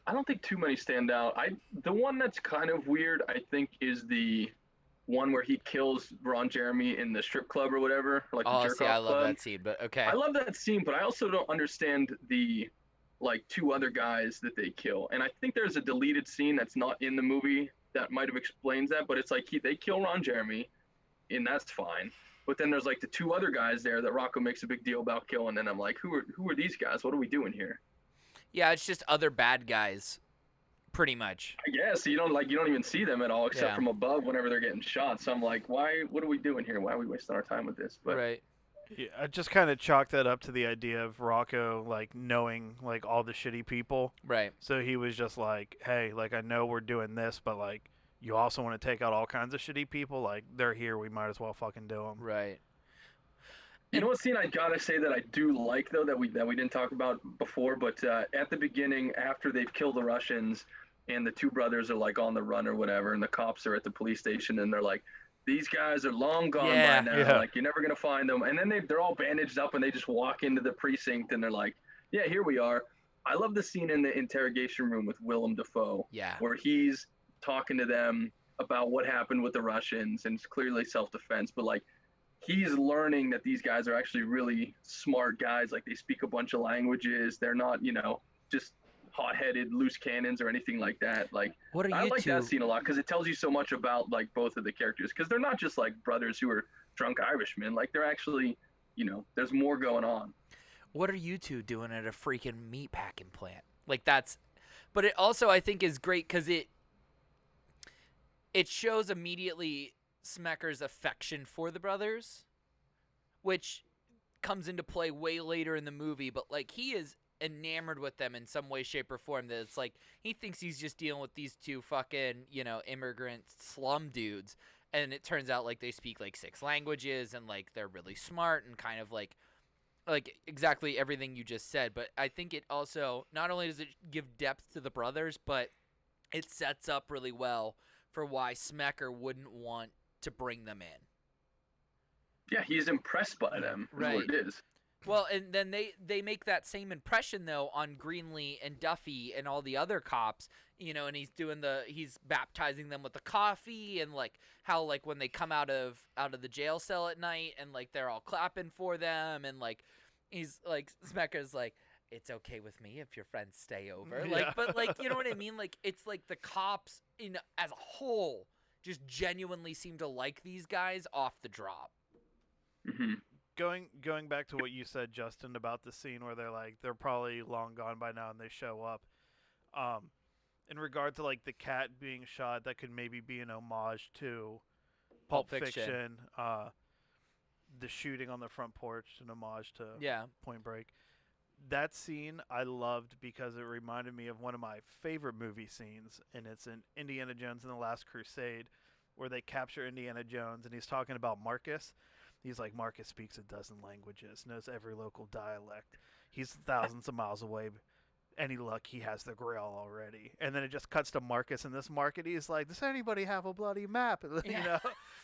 I don't think too many stand out. The one that's kind of weird, I think, is the one where he kills Ron Jeremy in the strip club or whatever, like the jerk off I love club. that scene, but okay. I love that scene, but I also don't understand the like two other guys that they kill. And I think there's a deleted scene that's not in the movie that might have explains that, but it's like they kill Ron Jeremy, and that's fine. But then there's like the two other guys there that Rocco makes a big deal about killing, and I'm like, who are these guys? What are we doing here? Yeah, it's just other bad guys, pretty much. I guess you don't even see them at all except Yeah. from above whenever they're getting shot. So I'm like, what are we doing here? Why are we wasting our time with this? But Right. Yeah, I just kind of chalked that up to the idea of Rocco like knowing like all the shitty people. Right. So he was just like, hey, like I know we're doing this, but like you also want to take out all kinds of shitty people. Like they're here, we might as well fucking do them. Right. you know what scene I gotta say that I do like though that we didn't talk about before, but at the beginning after they've killed the Russians and the two brothers are like on the run or whatever, and the cops are at the police station and they're like, these guys are long gone Yeah. by now. Yeah. Like you're never gonna find them. And then they're all bandaged up and they just walk into the precinct and they're like, yeah, here we are. I love the scene in the interrogation room with Willem Dafoe Yeah. where he's talking to them about what happened with the Russians, and it's clearly self-defense, but like he's learning that these guys are actually really smart guys. Like they speak a bunch of languages. They're not, just hot-headed loose cannons or anything like that. Like What are I you like two? that scene a lot because it tells you so much about like both of the characters, because they're not just like brothers who are drunk Irishmen. Like they're actually, there's more going on. What are you two doing at a freaking meat packing plant? Like that's, but it also I think is great because it shows immediately Smecker's affection for the brothers, which comes into play way later in the movie. But like he is enamored with them in some way, shape, or form. That it's like he thinks he's just dealing with these two fucking immigrant slum dudes, and it turns out like they speak like 6 languages and like they're really smart and kind of like exactly everything you just said. But I think it also not only does it give depth to the brothers, but it sets up really well for why Smecker wouldn't want to bring them in. Yeah, he's impressed by them. Is Right. what it is. Well, and then they make that same impression though on Greenlee and Duffy and all the other cops, and he's baptizing them with the coffee, and like how like when they come out of the jail cell at night and like they're all clapping for them, and like he's like Smecker's like, it's okay with me if your friends stay over. Yeah. Like, but like, you know what I mean? Like, it's like the cops as a whole just genuinely seem to like these guys off the drop. Hmm. Going back to what you said, Justin, about the scene where they're probably long gone by now and they show up. In regard to like the cat being shot, that could maybe be an homage to Pulp Fiction. The shooting on the front porch, an homage to Point Break. That scene I loved because it reminded me of one of my favorite movie scenes, and it's in Indiana Jones and the Last Crusade, where they capture Indiana Jones, and he's talking about Marcus. He's like, Marcus speaks a dozen languages, knows every local dialect. He's thousands of miles away. Any luck, he has the Grail already. And then it just cuts to Marcus in this market. He's like, does anybody have a bloody map? You know,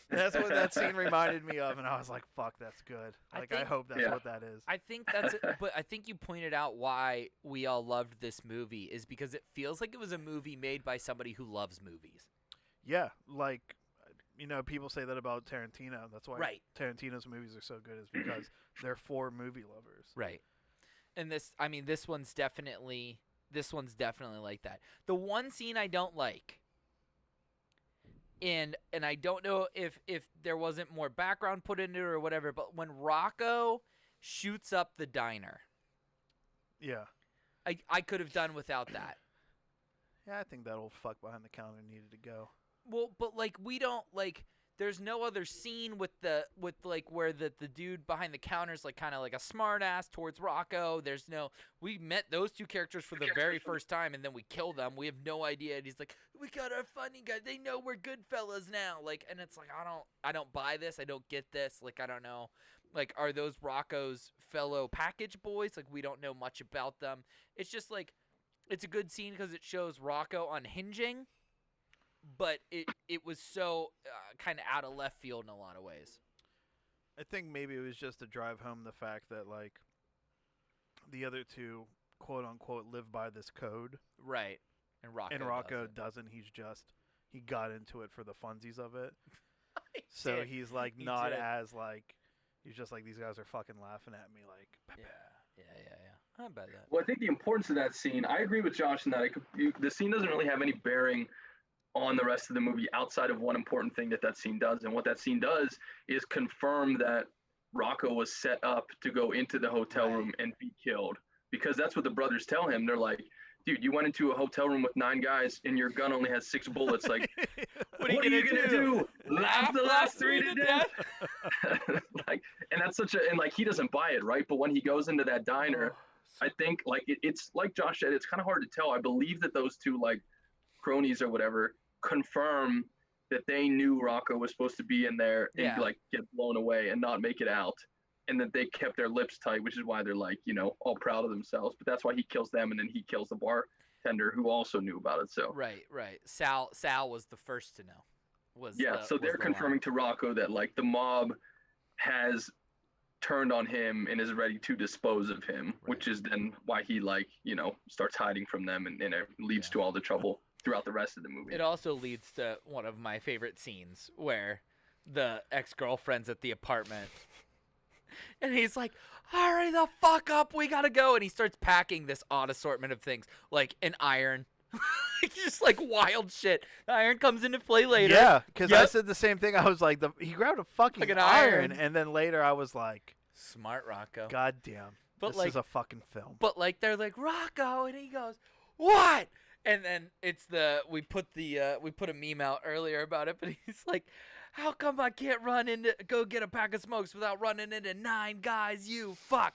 that's what that scene reminded me of. And I was like, fuck, that's good. Like, I hope that's what that is. I think that's it. But I think you pointed out why we all loved this movie is because it feels like it was a movie made by somebody who loves movies. Yeah, like, you know, people say that about Tarantino. That's why Tarantino's movies are so good, is because they're for movie lovers. Right. And this one's definitely like that. The one scene I don't like, and I don't know if there wasn't more background put into it or whatever, but when Rocco shoots up the diner. Yeah. I could have done without that. Yeah, I think that old fuck behind the counter needed to go. Well, but like we don't like. There's no other scene with like where the dude behind the counter is like kind of like a smart ass towards Rocco. We met those two characters for the very first time and then we kill them. We have no idea. And he's like, we got our funny guy. They know we're good fellas now. Like, and it's like, I don't buy this. I don't get this. Like, I don't know. Like, are those Rocco's fellow package boys? Like, we don't know much about them. It's just like, it's a good scene because it shows Rocco unhinging. But it was so kind of out of left field in a lot of ways. I think maybe it was just to drive home the fact that, like, the other two, quote-unquote, live by this code. Right. And Rocco doesn't. He got into it for the funsies of it. So he's, like, not as, like, he's just like, these guys are fucking laughing at me, like. Yeah. I bet that. Well, I think the importance of that scene, I agree with Josh in that the scene doesn't really have any bearing on the rest of the movie outside of one important thing that scene does. And what that scene does is confirm that Rocco was set up to go into the hotel room and be killed, because that's what the brothers tell him. They're like, dude, you went into a hotel room with 9 guys and your gun only has 6 bullets. Like, what are you gonna do? Laugh the last 3 to death? Like, and that's and like, he doesn't buy it, right? But when he goes into that diner, I think like it's like Josh said, it's kind of hard to tell. I believe that those two like cronies or whatever confirm that they knew Rocco was supposed to be in there and like get blown away and not make it out, and that they kept their lips tight, which is why they're like, you know, all proud of themselves. But that's why he kills them, and then he kills the bartender who also knew about it. So right. Sal was the first to know. So they're confirming to Rocco that like the mob has turned on him and is ready to dispose of him, which is then why he like, you know, starts hiding from them, and it leads to all the trouble throughout the rest of the movie. It also leads to one of my favorite scenes where the ex-girlfriend's at the apartment and he's like, hurry the fuck up, we gotta go. And he starts packing this odd assortment of things, like an iron. Just like wild shit. The iron comes into play later. Yeah, because I said the same thing. I was like, he grabbed a fucking like an iron. And then later I was like, smart Rocco. God damn. This is a fucking film. But like, they're like, Rocco, and he goes, what? And then we put a meme out earlier about it, but he's like, how come I can't go get a pack of smokes without running into 9 guys, you fuck?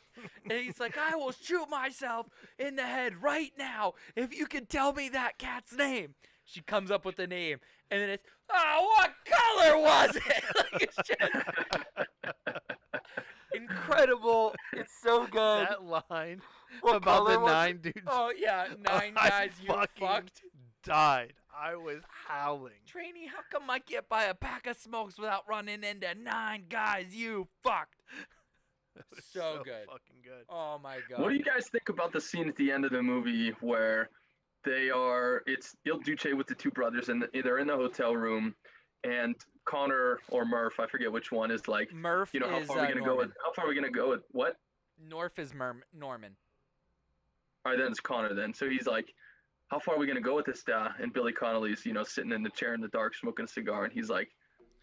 And he's like, I will shoot myself in the head right now if you can tell me that cat's name. She comes up with the name, and then it's, what color was it? Like, it's just incredible. It's so good. That line what about the 9 dudes. Oh, yeah, 9 guys you fucked. Died. I was howling. Trainee, how come I can't buy a pack of smokes without running into 9 guys you fucked? So good. Fucking good. Oh, my God. What do you guys think about the scene at the end of the movie where it's Il Duce with the 2 brothers, and they're in the hotel room, and Connor or Murph, I forget which one, is like, Murph, you know, how far are we gonna go with what? Norf is Norman. all right, then it's Connor then. So he's like, how far are we gonna go with this, And Billy Connolly's, sitting in the chair in the dark smoking a cigar, and he's like,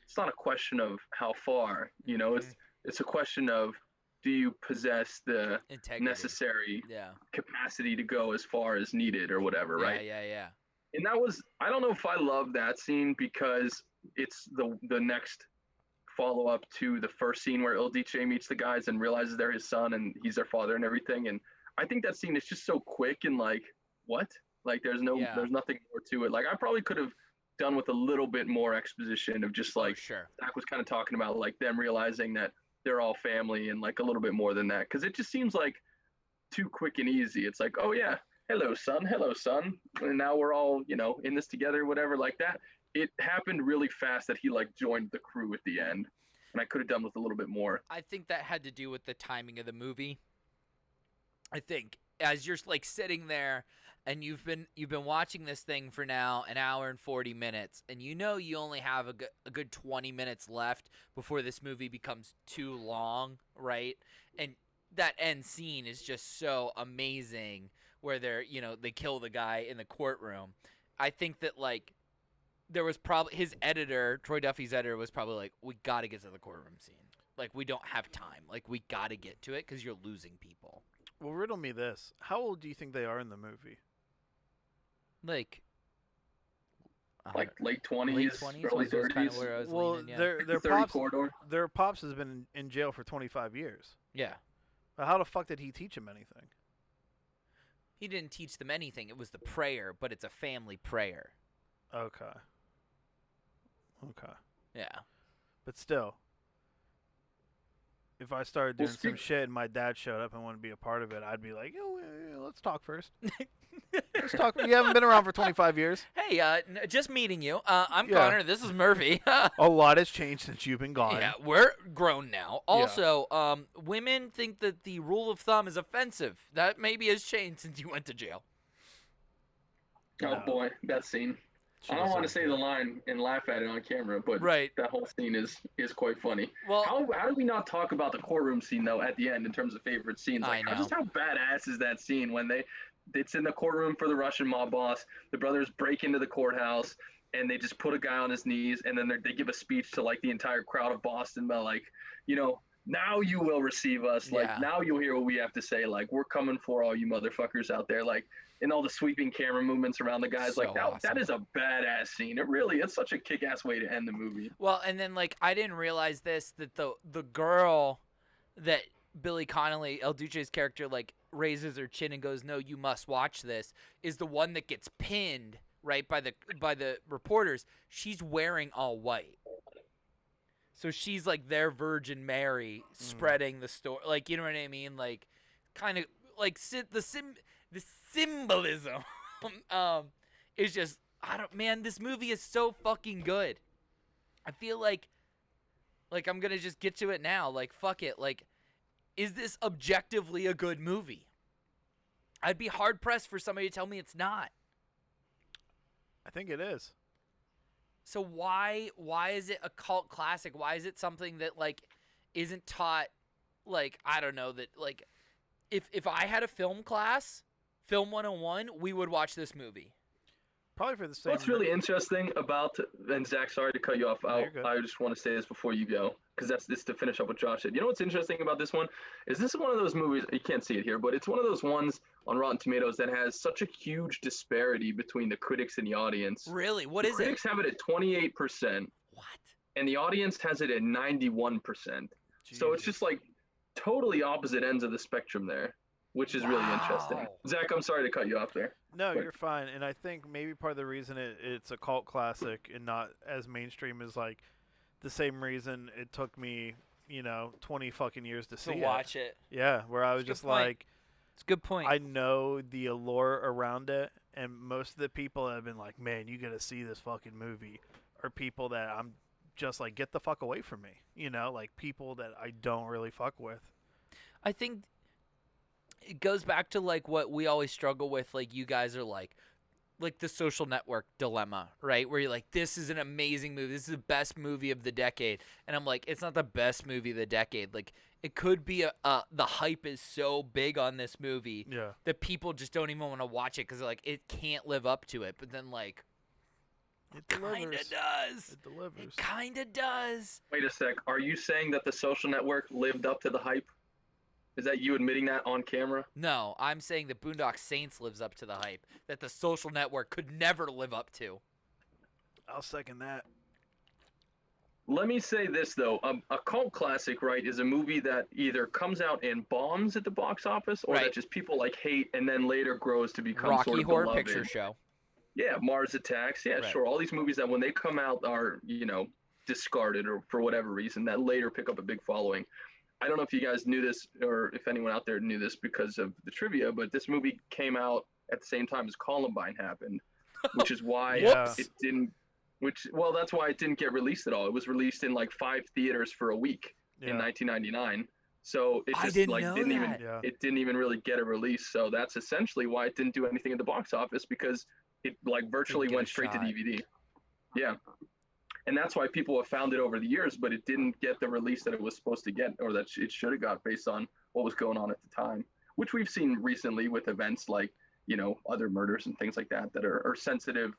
it's not a question of how far, it's a question of, do you possess the Integrity. necessary Yeah. capacity to go as far as needed or whatever, right? Yeah. And I don't know if I love that scene because it's the next follow up to the first scene where Il Dice meets the guys and realizes they're his son and he's their father and everything. And I think that scene is just so quick and like, what? Like there's nothing more to it. Like I probably could have done with a little bit more exposition of just like sure. Zach was kind of talking about, like them realizing that they're all family and like a little bit more than that. Cause it just seems like too quick and easy. It's like, oh yeah, hello son, and now we're all in this together, whatever, like that. It happened really fast that he like joined the crew at the end, and I could have done with a little bit more. I think that had to do with the timing of the movie. I think as you're like sitting there and you've been watching this thing for now an hour and 40 minutes, and you only have a good 20 minutes left before this movie becomes too long, right? And that end scene is just so amazing where they kill the guy in the courtroom. I think that like there was probably his editor, Troy Duffy's editor, was probably like, we got to get to the courtroom scene. Like, we don't have time. Like, we got to get to it because you're losing people. Well, riddle me this. How old do you think they are in the movie? Like late 20s, early 30s. Kind of where I was leaning, yeah. Their pops has been in jail for 25 years. Yeah. But how the fuck did he teach him anything? He didn't teach them anything. It was the prayer, but it's a family prayer. Okay. Yeah. But still, if I started doing some shit and my dad showed up and wanted to be a part of it, I'd be like, let's talk first. Let's talk. You haven't been around for 25 years. Hey, just meeting you. I'm Connor. This is Murphy. A lot has changed since you've been gone. Yeah, we're grown now. Also, women think that the rule of thumb is offensive. That maybe has changed since you went to jail. Oh, boy, that scene. I don't want to say the line and laugh at it on camera, but that whole scene is quite funny. Well, how do we not talk about the courtroom scene though at the end in terms of favorite scenes? Like, just how badass is that scene when it's in the courtroom for the Russian mob boss. The brothers break into the courthouse and they just put a guy on his knees, and then they give a speech to like the entire crowd of Boston about like, now you will receive us. Like now you'll hear what we have to say. Like we're coming for all you motherfuckers out there. Like. And all the sweeping camera movements around the guys, so awesome. That is a badass scene. It's such a kick-ass way to end the movie. Well, and then like I didn't realize that the girl that Billy Connolly, El Duce's character, like raises her chin and goes, "No, you must watch this," is the one that gets pinned right by the reporters. She's wearing all white, so she's like their Virgin Mary spreading the story. Like, you know what I mean? Like, kind of like the symbolism is just this movie is so fucking good. I feel like I'm gonna just get to it now. Like, fuck it. Like, is this objectively a good movie? I'd be hard pressed for somebody to tell me it's not. I think it is. So why is it a cult classic? Why is it something that like isn't taught? Like, I don't know, that like if I had a film class, Film 101, we would watch this movie. Probably for the same. What's really interesting about, and Zach, sorry to cut you off. I just want to say this before you go, because this to finish up what Josh said. You know what's interesting about this one? Is this is one of those movies, you can't see it here, but it's one of those ones on Rotten Tomatoes that has such a huge disparity between the critics and the audience. Really? What is it? Critics have it at 28%. What? And the audience has it at 91%. Jesus. So it's just like totally opposite ends of the spectrum there, which is really interesting. Zach, I'm sorry to cut you off there. No, you're fine. And I think maybe part of the reason it's a cult classic and not as mainstream is like the same reason it took me, 20 fucking years to see it. To watch it. Yeah, where I was just like, it's a good point. I know the allure around it, and most of the people that have been like, man, you gotta see this fucking movie, are people that I'm just like, get the fuck away from me. Like people that I don't really fuck with. I think it goes back to like what we always struggle with. Like, you guys are like, like the Social Network dilemma, right? Where you're like, this is an amazing movie. This is the best movie of the decade. And I'm like, it's not the best movie of the decade. Like, it could be the hype is so big on this movie that people just don't even want to watch it because like it can't live up to it. But then like, It kind of delivers. does. It delivers. It kind of does. Wait a sec. Are you saying that the Social Network lived up to the hype? Is that you admitting that on camera? No, I'm saying that Boondock Saints lives up to the hype that the Social Network could never live up to. I'll second that. Let me say this though, a cult classic, right, is a movie that either comes out and bombs at the box office, or Right. that just people like hate and then later grows to become Rocky sort of Horror beloved. Picture Show. Yeah, Mars Attacks. Yeah, Right. sure. All these movies that when they come out are, discarded or for whatever reason that later pick up a big following. I don't know if you guys knew this or if anyone out there knew this because of the trivia, but this movie came out at the same time as Columbine happened, which is why Whoops. it didn't. That's why it didn't get released at all. It was released in like 5 theaters for a week in 1999. So it I just didn't like know didn't that. even Yeah. it didn't even really get a release. So that's essentially why it didn't do anything at the box office, because it like virtually get a went straight to shot. DVD. Yeah. And that's why people have found it over the years, but it didn't get the release that it was supposed to get, or that it should have got based on what was going on at the time, which we've seen recently with events like, other murders and things like that that are sensitive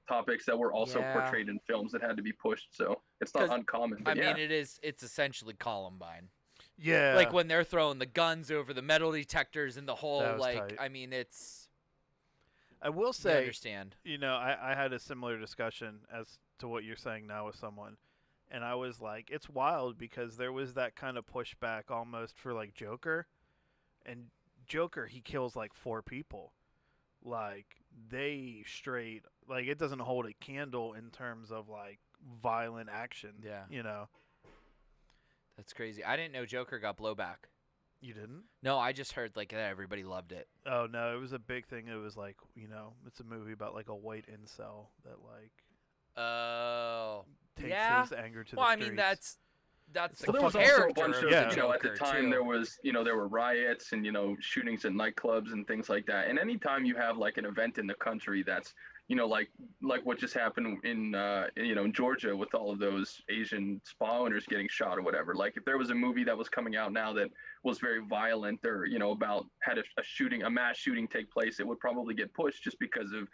topics that were also Yeah. portrayed in films that had to be pushed. So it's not 'Cause, uncommon. I But yeah. mean, it's essentially Columbine. Yeah. Like when they're throwing the guns over the metal detectors and the whole That was like, tight. I mean, it's. I will You say, understand. I had a similar discussion as to what you're saying now with someone, and I was like, it's wild because there was that kind of pushback almost for like Joker, and Joker, he kills like 4 people. Like they straight, like it doesn't hold a candle in terms of like violent action. Yeah. That's crazy. I didn't know Joker got blowback. You didn't? No, I just heard like that everybody loved it. Oh no, it was a big thing. It was like, it's a movie about like a white incel that like Oh. takes Yeah. his anger to Well, the I streets. mean that's Well, there the was also a character bunch of of, the Yeah. at the Joker, time too. there was, there were riots and, shootings at nightclubs and things like that. And anytime you have like an event in the country that's, like what just happened in, in Georgia with all of those Asian spa owners getting shot or whatever. Like if there was a movie that was coming out now that was very violent or, about had a mass shooting take place, it would probably get pushed just because of,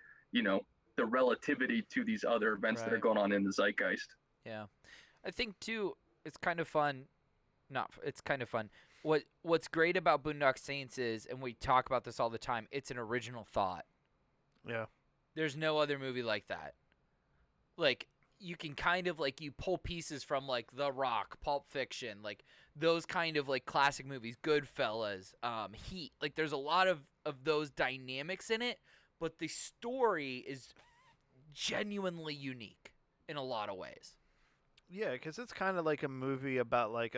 the relativity to these other events that are Right. going on in the zeitgeist. Yeah. I think too it's kind of fun. It's kind of fun. What's great about Boondock Saints is, and we talk about this all the time, it's an original thought. Yeah. There's no other movie like that. Like you can kind of like you pull pieces from like The Rock, Pulp Fiction, like those kind of like classic movies, Goodfellas, Heat. Like there's a lot of those dynamics in it, but the story is genuinely unique in a lot of ways. Yeah, because it's kind of like a movie about like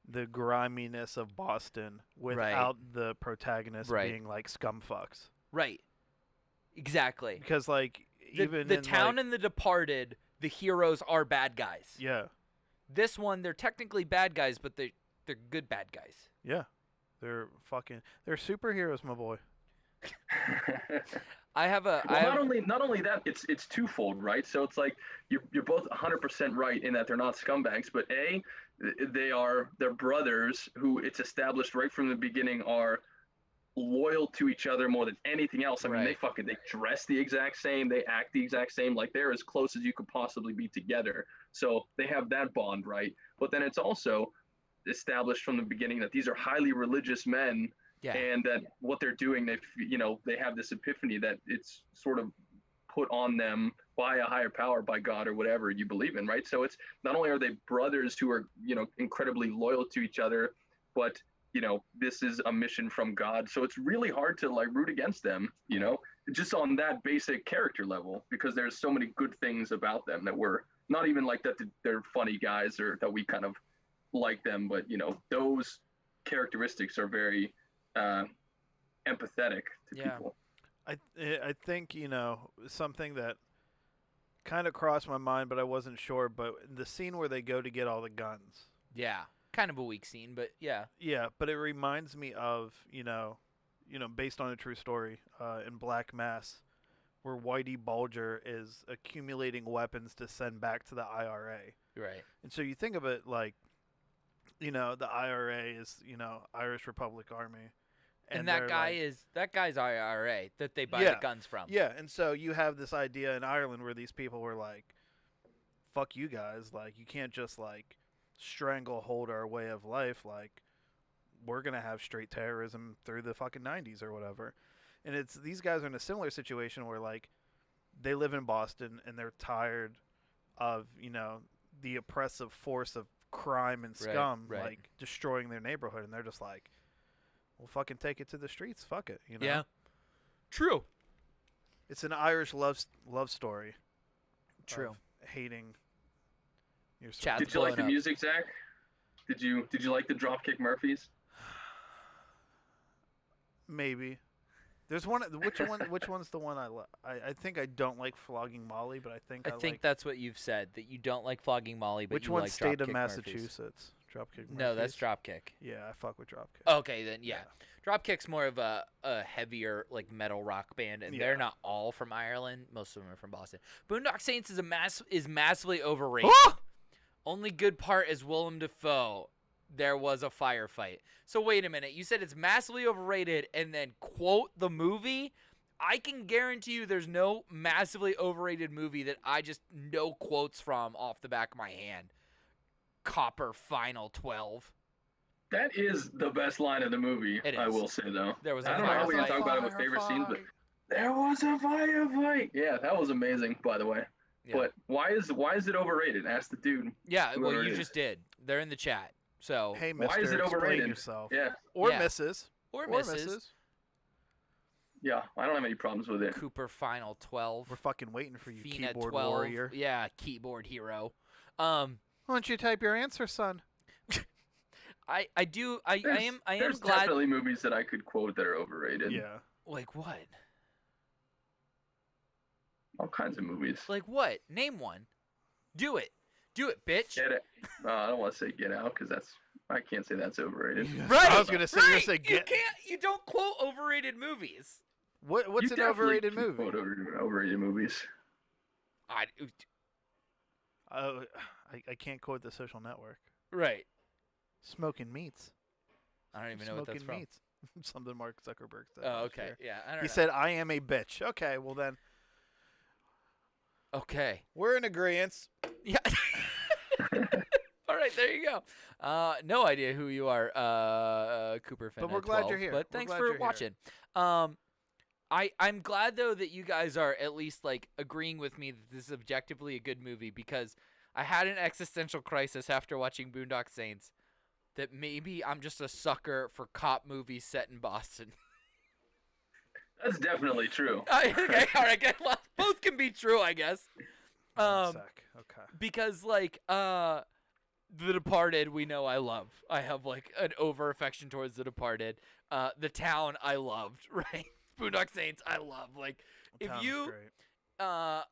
the griminess of Boston without the protagonist Right. being like scumfucks. Right. Exactly. Because like even the in town like, and the Departed, the heroes are bad guys. yeah, This one, they're technically bad guys, but they're good bad guys. they're superheroes, my boy. I have a. Well, not only that, it's twofold, right? So it's like you're both 100% right in that they're not scumbags, but they're brothers who it's established right from the beginning are loyal to each other more than anything else. I mean, Right. they dress the exact same, they act the exact same, like they're as close as you could possibly be together. So they have that bond, right? But then it's also established from the beginning that these are highly religious men. Yeah. And that what they're doing, they have this epiphany that it's sort of put on them by a higher power, by God or whatever you believe in, right? So it's not only are they brothers who are, incredibly loyal to each other, but, this is a mission from God. So it's really hard to like root against them, just on that basic character level, because there's so many good things about them that we're not even like that they're funny guys or that we kind of like them, but, those characteristics are very empathetic to Yeah. people. I think something that kind of crossed my mind, but I wasn't sure. But the scene where they go to get all the guns. Yeah. Kind of a weak scene, but yeah. Yeah, but it reminds me of based on a true story in Black Mass, where Whitey Bulger is accumulating weapons to send back to the IRA. Right. And so you think of it like, the IRA is, Irish Republic Army. And that they're guy like, that guy's IRA that they buy the guns from. Yeah, and so you have this idea in Ireland where these people were like, fuck you guys, like, you can't just, like, stranglehold our way of life, like, we're gonna have straight terrorism through the fucking 90s or whatever. And these guys are in a similar situation where, like, they live in Boston and they're tired of, the oppressive force of crime and scum, like, destroying their neighborhood, and they're just like, we'll fucking take it to the streets, fuck it, Yeah. True. It's an Irish love story. True. Of hating your Chad's Did you like the blowing up. music, Zach? Did you like the Dropkick Murphys? Maybe. There's one. Which one's the one I like? I think I don't like Flogging Molly, but I think I think that's what you've said, that you don't like Flogging Molly, but which you one's like State of Dropkick Massachusetts? Dropkick. Murphys. No, that's Murphys? Dropkick. Yeah, I fuck with Dropkick. Okay, then yeah. Dropkick's more of a heavier like metal rock band, and they're not all from Ireland. Most of them are from Boston. Boondock Saints is massively overrated. Only good part is Willem Dafoe. There was a firefight. So wait a minute. You said it's massively overrated, and then quote the movie. I can guarantee you there's no massively overrated movie that I just know quotes from off the back of my hand. Copper Final 12. That is the best line of the movie. It I is. will say though. There was a I don't know how we can firefight. talk about it with favorite scenes, but there was a firefight. Yeah, that was amazing, by the way. Yeah. But why is it overrated? Ask the dude. Yeah, well, whoever you it is. just did. They're in the chat. So Hey, Why mister, is it explain overrated? yourself. Yeah, Or Yeah. Mrs. or Mrs. yeah. I don't have any problems with it. Cooper Final 12. We're fucking waiting for you, Fina keyboard 12. warrior. Yeah, keyboard hero. Why don't you type your answer, son? I am There's glad. definitely movies that I could quote that are overrated. Yeah. Like what? All kinds of movies. Like what? Name one. Do it, bitch. Get it? I don't want to say Get Out because I can't say that's overrated. Right. I was gonna say, right. say get. You don't quote overrated movies. What's You an definitely overrated can movie? quote overrated movies. I can't quote The Social Network. Right. Smoking meats. I don't even know what that's from. meats. Something Mark Zuckerberg said. Oh, last okay. year. Yeah, I don't He know. said, "I am a bitch." Okay, well then Okay. we're in agreement. Yeah. All right, there you go. No idea who you are, Cooper Finn. But we're at glad 12, you're here. But We're thanks glad for you're here. watching. I'm glad though that you guys are at least like agreeing with me that this is objectively a good movie, because I had an existential crisis after watching Boondock Saints that maybe I'm just a sucker for cop movies set in Boston. That's definitely true. Okay, all right. Well, both can be true, I guess. One sec. Okay. Because like The Departed, we know I love. I have like an over affection towards The Departed. The Town, I loved. Right. Boondock Saints, I love. Like if Town's you great.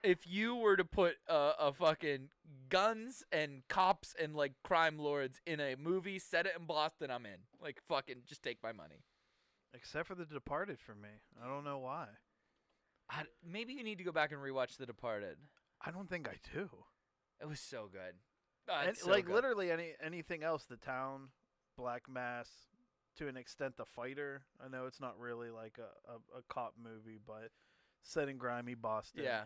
if you were to put a fucking guns and cops and like crime lords in a movie, set it in Boston, I'm in. Like fucking just take my money. Except for The Departed for me. I don't know why. Maybe you need to go back and rewatch The Departed. I don't think I do. It was so good. And, It's so like good. literally anything else, The Town, Black Mass, to an extent The Fighter. I know it's not really like a cop movie, but set in grimy Boston. Yeah.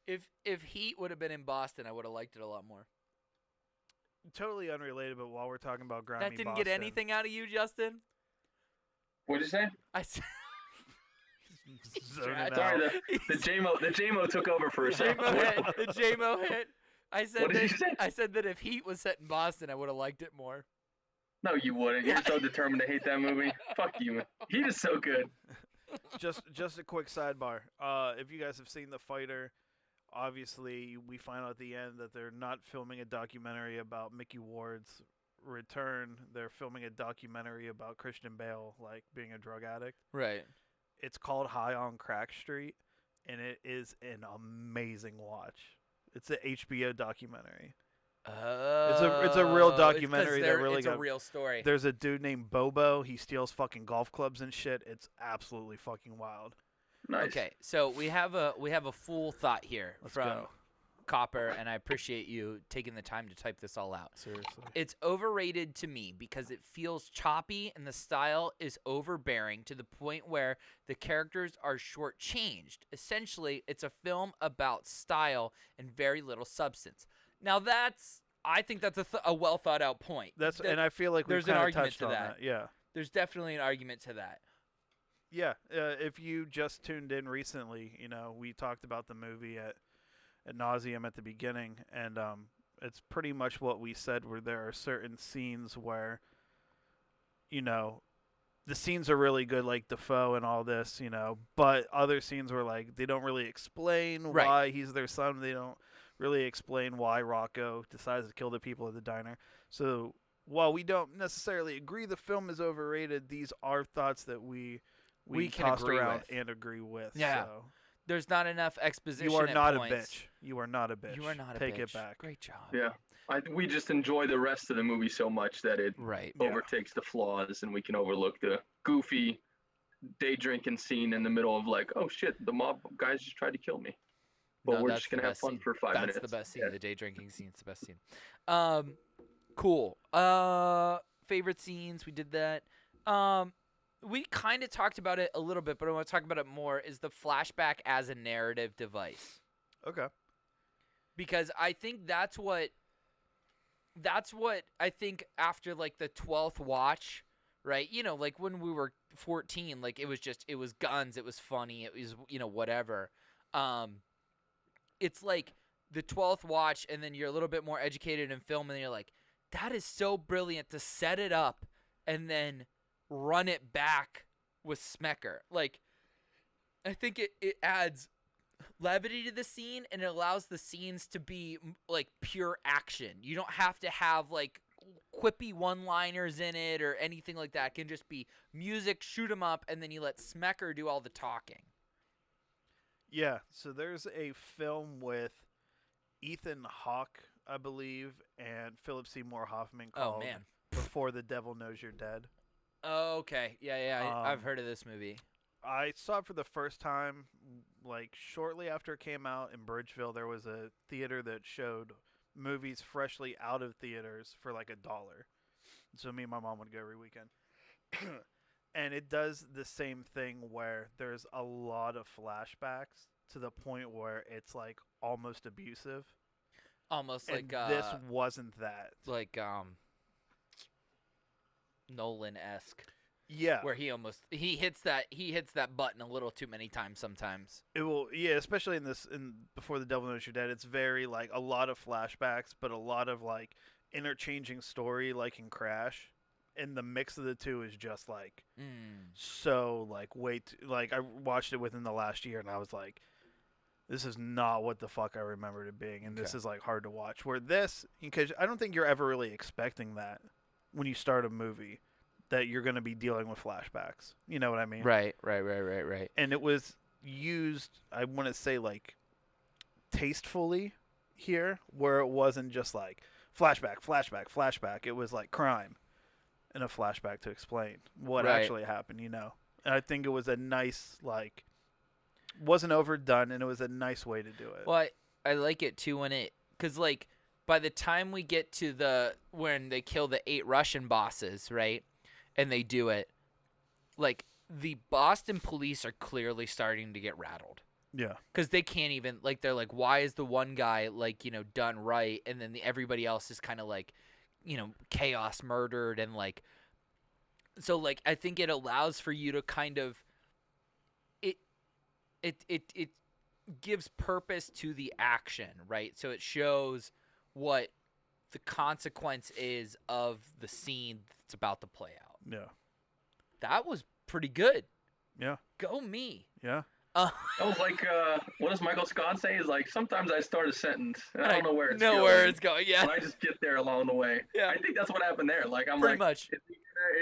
If Heat would have been in Boston, I would have liked it a lot more. Totally unrelated, but while we're talking about grimy That didn't Boston, get anything out of you, Justin? What'd you say? I said zoning out. Sorry, the JMO took over for a the second. JMO hit. The JMO hit. I said What did that, you say? I said that if Heat was set in Boston, I would have liked it more. No, you wouldn't. You're so determined to hate that movie. Fuck you. He is so good. Just a quick sidebar. If you guys have seen The Fighter, obviously we find out at the end that they're not filming a documentary about Mickey Ward's return. They're filming a documentary about Christian Bale, like being a drug addict. Right. It's called High on Crack Street, and it is an amazing watch. It's an HBO documentary. It's a real documentary that really it's got. a real story. There's a dude named Bobo. He steals fucking golf clubs and shit. It's absolutely fucking wild. Nice. Okay, so we have a full thought here Let's from go. Copper, and I appreciate you taking the time to type this all out. Seriously. It's overrated to me because it feels choppy and the style is overbearing to the point where the characters are shortchanged. Essentially, it's a film about style and very little substance. Now I think that's a well thought out point. And I feel like we've there's an kind of argument touched to on that. Yeah. There's definitely an argument to that. Yeah. If you just tuned in recently, we talked about the movie at nauseum at the beginning, and it's pretty much what we said, where there are certain scenes where, the scenes are really good, like Defoe and all this, but other scenes where, like, they don't really explain Right. why he's their son. They don't really explain why Rocco decides to kill the people at the diner. So while we don't necessarily agree the film is overrated, these are thoughts that we can tossed agree around with. and agree with. Yeah. So. There's not enough exposition. You are at not points. a bitch. You are not a bitch. You are not a Take bitch. it back. Great job. Yeah. We just enjoy the rest of the movie so much that it Right. Yeah. overtakes the flaws, and we can overlook the goofy day drinking scene in the middle of, like, oh shit, the mob guys just tried to kill me. But No, we're that's just gonna the have best fun scene. for 5 minutes. That's the best scene. Yeah. The day drinking scene's the best scene. Cool. Favorite scenes. We did that. We kind of talked about it a little bit, but I want to talk about it more. Is the flashback as a narrative device? Okay. Because I think that's what I think after, like, the 12th watch, right? Like when we were 14, like it was guns, it was funny, it was, whatever. It's like the 12th watch, and then you're a little bit more educated in film, and you're like, that is so brilliant to set it up and then run it back with Smecker. Like, I think it adds levity to the scene, and it allows the scenes to be, like, pure action. You don't have to have, like, quippy one-liners in it or anything like that. It can just be music, shoot 'em up, and then you let Smecker do all the talking. Yeah. So there's a film with Ethan Hawke, I believe, and Philip Seymour Hoffman called Oh, man. Before the Devil Knows You're Dead. Oh, okay. Yeah, I've heard of this movie. I saw it for the first time, like, shortly after it came out in Bridgeville. There was a theater that showed movies freshly out of theaters for like $1. So me and my mom would go every weekend. And it does the same thing where there's a lot of flashbacks to the point where it's, like, almost abusive. Almost And like this wasn't that. like Nolan-esque. Yeah. Where he hits that button a little too many times sometimes. It will, yeah, especially in Before the Devil Knows You're Dead. It's very, like, a lot of flashbacks, but a lot of, like, interchanging story, like in Crash. And the mix of the two is just, like, so, like, like, I watched it within the last year, and I was like, this is not what the fuck I remembered it being, and this Okay. is, like, hard to watch. Where this, because I don't think you're ever really expecting that when you start a movie, that you're going to be dealing with flashbacks. You know what I mean? Right. And it was used, I want to say, like, tastefully here, where it wasn't just like flashback. It was like crime and a flashback to explain what Right. actually happened, And I think it was a nice, like, wasn't overdone, and it was a nice way to do it. Well, I like it too because, like, by the time we get to when they kill the 8 Russian bosses, right, and they do it, like, the Boston police are clearly starting to get rattled. Yeah. Because they can't even, like, they're like, why is the one guy, like, done right, and then everybody else is kind of like, chaos murdered, and, like, so, like, I think it allows for you to kind of, it gives purpose to the action, right? So it shows what the consequence is of the scene that's about to play out. Yeah. That was pretty good. Yeah. Go me. Yeah. That was like, what does Michael Scott say? Is like, sometimes I start a sentence and I don't know where it's know going. where it's going. Yeah. But I just get there along the way. Yeah. I think that's what happened there. Like, I'm Pretty like, much.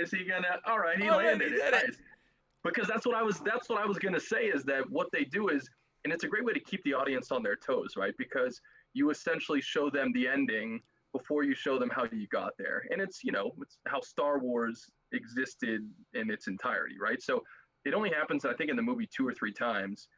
is he gonna? All right, he All right, landed he it. did it. Nice. Because that's what I was gonna say, is that what they do is, and it's a great way to keep the audience on their toes, right? Because you essentially show them the ending before you show them how you got there, and it's how Star Wars existed in its entirety, right? So it only happens, I think, in the movie 2 or 3 times,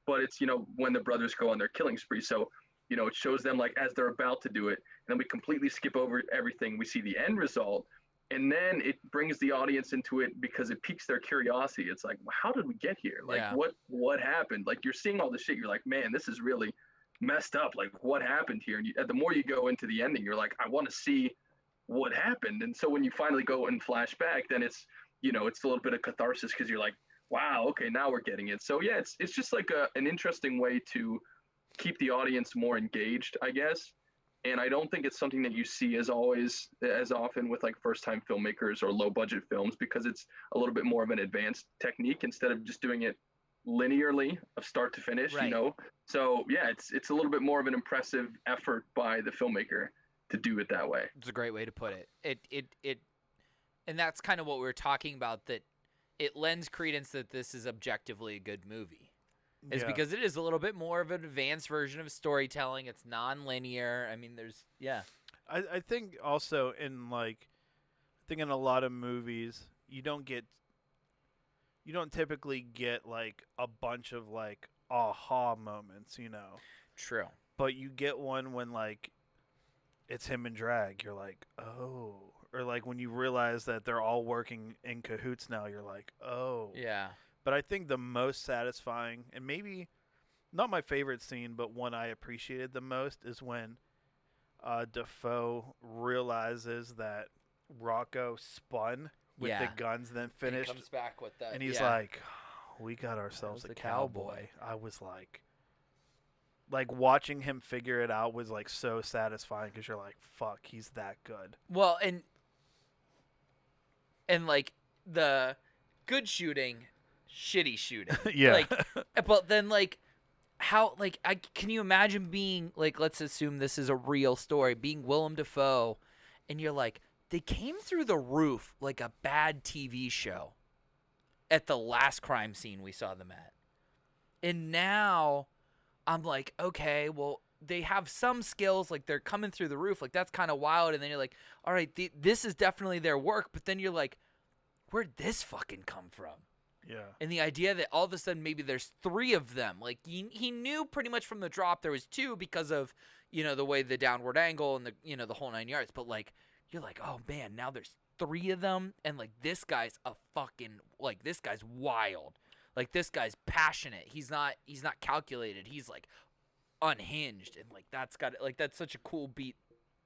but it's, when the brothers go on their killing spree. So, it shows them like as they're about to do it, and then we completely skip over everything. We see the end result, and then it brings the audience into it because it piques their curiosity. It's like, well, how did we get here? Like, Yeah. what happened? Like, you're seeing all this shit. You're like, man, this is really messed up. Like, what happened here? And the more you go into the ending, you're like, I want to see what happened. And so when you finally go and flash back, then it's it's a little bit of catharsis because you're like, wow, okay, now we're getting it. So yeah, it's just like an interesting way to keep the audience more engaged, I guess. And I don't think it's something that you see as often with like first time filmmakers or low budget films, because it's a little bit more of an advanced technique instead of just doing it linearly of start to finish, Right. So yeah, it's a little bit more of an impressive effort by the filmmaker to do it that way. It's a great way to put it. It and that's kind of what we were talking about, that it lends credence that this is objectively a good movie. It's Yeah. because it is a little bit more of an advanced version of storytelling. It's non-linear. I mean, I think also in in a lot of movies you don't typically get like a bunch of like aha moments, true. but you get one when like it's him and drag. You're like, oh, or like when you realize that they're all working in cahoots now. You're like, oh, Yeah. But I think the most satisfying, and maybe not my favorite scene, but one I appreciated the most, is when Defoe realizes that Rocco spun with the Yeah. guns, then And he finished, comes back with that. and he's yeah. like, "We got ourselves was a the cowboy." cowboy." I was like watching him figure it out was like so satisfying because you're like, "Fuck, he's that good." Well, and like the good shooting, shitty shooting. Yeah. Like, but then like how like can you imagine being like, let's assume this is a real story, being Willem Dafoe, and you're like, they came through the roof like a bad TV show at the last crime scene we saw them at. And now I'm like, okay, well, they have some skills, like they're coming through the roof, like that's kind of wild. And then you're like, all right, this is definitely their work. But then you're like, where'd this fucking come from? Yeah. And the idea that all of a sudden maybe there's 3 of them, like he knew pretty much from the drop there was 2 because of the way the downward angle and the the whole 9 yards. But like you're like, oh man, now there's 3 of them, and like this guy's this guy's wild. Like this guy's passionate. He's not calculated. He's like unhinged, and like that's such a cool beat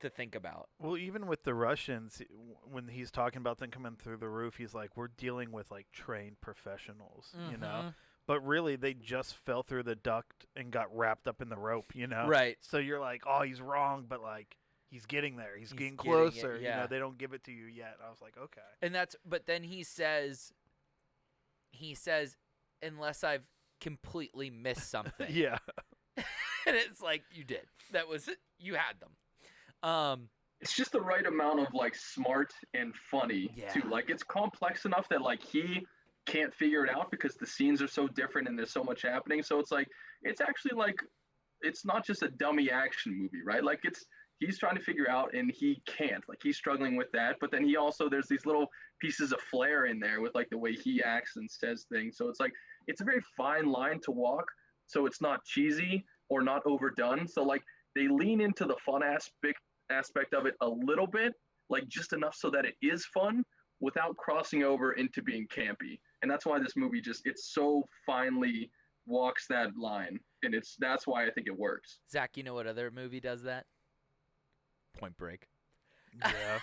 to think about. Well, even with the Russians, when he's talking about them coming through the roof, he's like, "We're dealing with like trained professionals," Mhm. But really, they just fell through the duct and got wrapped up in the rope, Right. So you're like, "Oh, he's wrong," but like he's getting there. He's getting getting it, closer. yeah. They don't give it to you yet. I was like, okay. And but then he says, unless I've completely missed something. Yeah. And it's like, you did. That was it. You had them. It's just the right amount of like smart and funny Yeah. too. Like it's complex enough that like he can't figure it out because the scenes are so different and there's so much happening. So it's like it's actually like it's not just a dummy action movie, right? Like he's trying to figure out and he can't. Like he's struggling with that. But then there's these little pieces of flair in there with like the way he acts and says things. So it's like it's a very fine line to walk. So it's not cheesy or not overdone. So like they lean into the fun aspect of it a little bit, like just enough so that it is fun without crossing over into being campy. And that's why this movie it's so finely walks that line, and that's why I think it works. Zach, you know what other movie does that? Point Break. Yeah.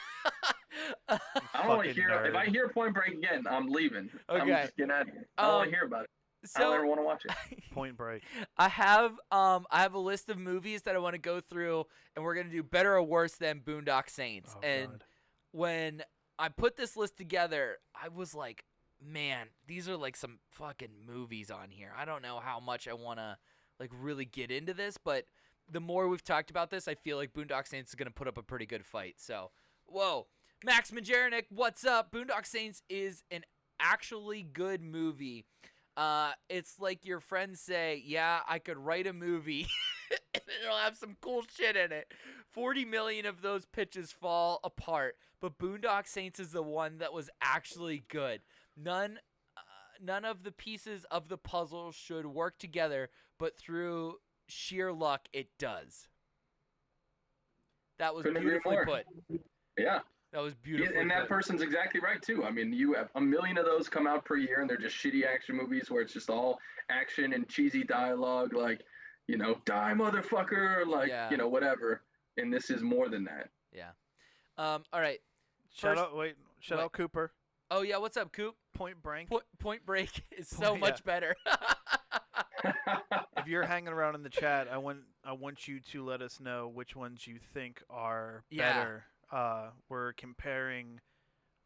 I don't want to Fucking hear nerd. if I hear Point Break again, I'm leaving. I'm Okay. just getting out of here. I don't want to hear about it. I don't ever So want to watch it. Point Break. I have a list of movies that I want to go through, and we're gonna do better or worse than Boondock Saints. Oh, And God. when I put this list together, I was like, man, these are like some fucking movies on here. I don't know how much I want to like really get into this, but the more we've talked about this, I feel like Boondock Saints is going to put up a pretty good fight. So, whoa. Max Majeranek, what's up? Boondock Saints is an actually good movie. It's like your friends say, yeah, I could write a movie and it'll have some cool shit in it. 40 million of those pitches fall apart, but Boondock Saints is the one that was actually good. none of the pieces of the puzzle should work together, but through sheer luck, it does. That was Couldn't agree beautifully more. put. Yeah. That was beautifully And that put. person's exactly right too. I mean, you have a million of those come out per year, and they're just shitty action movies where it's just all action and cheesy dialogue, like, die motherfucker, like, Yeah. whatever. And this is more than that. Yeah. All right. Shout First- out what? Cooper. Oh yeah, what's up, Coop? Point Blank. Point Break is so much better. If you're hanging around in the chat, I want you to let us know which ones you think are Yeah. better. We're comparing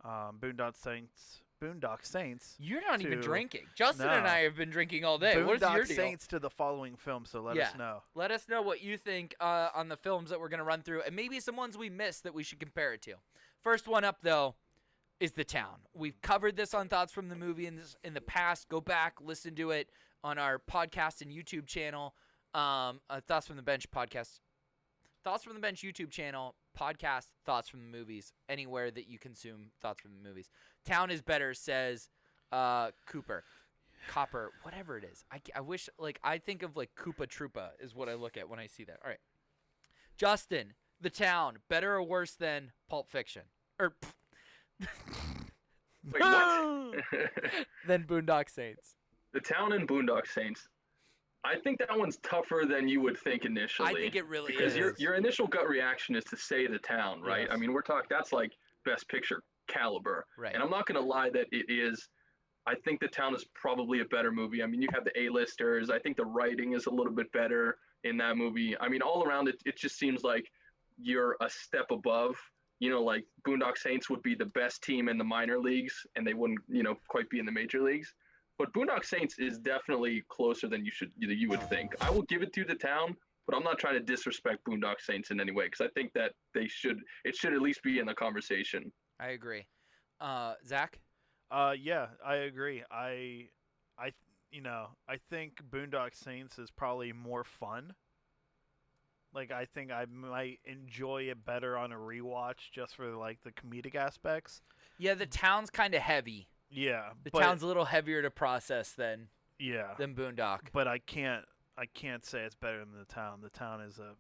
Boondock Saints. You're not even to- drinking. Justin No. and I have been drinking all day. What is your Boondock deal? Saints to the following film, so let us know. Let us know what you think on the films that we're going to run through, and maybe some ones we missed that we should compare it to. First one up, though, is The Town. We've covered this on Thoughts from the Movie in the past. Go back, listen to it on our podcast and YouTube channel, Thoughts from the Bench podcast. Thoughts from the Bench YouTube channel, podcast, Thoughts from the Movies, anywhere that you consume Thoughts from the Movies. Town is better, says Copper, whatever it is. I wish, I think of, Koopa Troopa is what I look at when I see that. All right. Justin, The Town, better or worse than Pulp Fiction? Or Wait, what? than Boondock Saints. The Town and Boondock Saints. I think that one's tougher than you would think initially. I think it really because is. your initial gut reaction is to say The Town, right? Yes. I mean, we're talking that's like Best Picture caliber. Right. And I'm not going to lie that it is. I think The Town is probably a better movie. I mean, you have the A-listers. I think the writing is a little bit better in that movie. I mean, all around it just seems like you're a step above. Like Boondock Saints would be the best team in the minor leagues, and they wouldn't, quite be in the major leagues. But Boondock Saints is definitely closer than you would think. I will give it to The Town, but I'm not trying to disrespect Boondock Saints in any way because I think that it should at least be in the conversation. I agree. Zach? Yeah, I agree. I think Boondock Saints is probably more fun. I think I might enjoy it better on a rewatch just for the comedic aspects. Yeah, The Town's kind of heavy. Yeah, The Town's a little heavier to process than Boondock. But I can't say it's better than The Town. The Town is a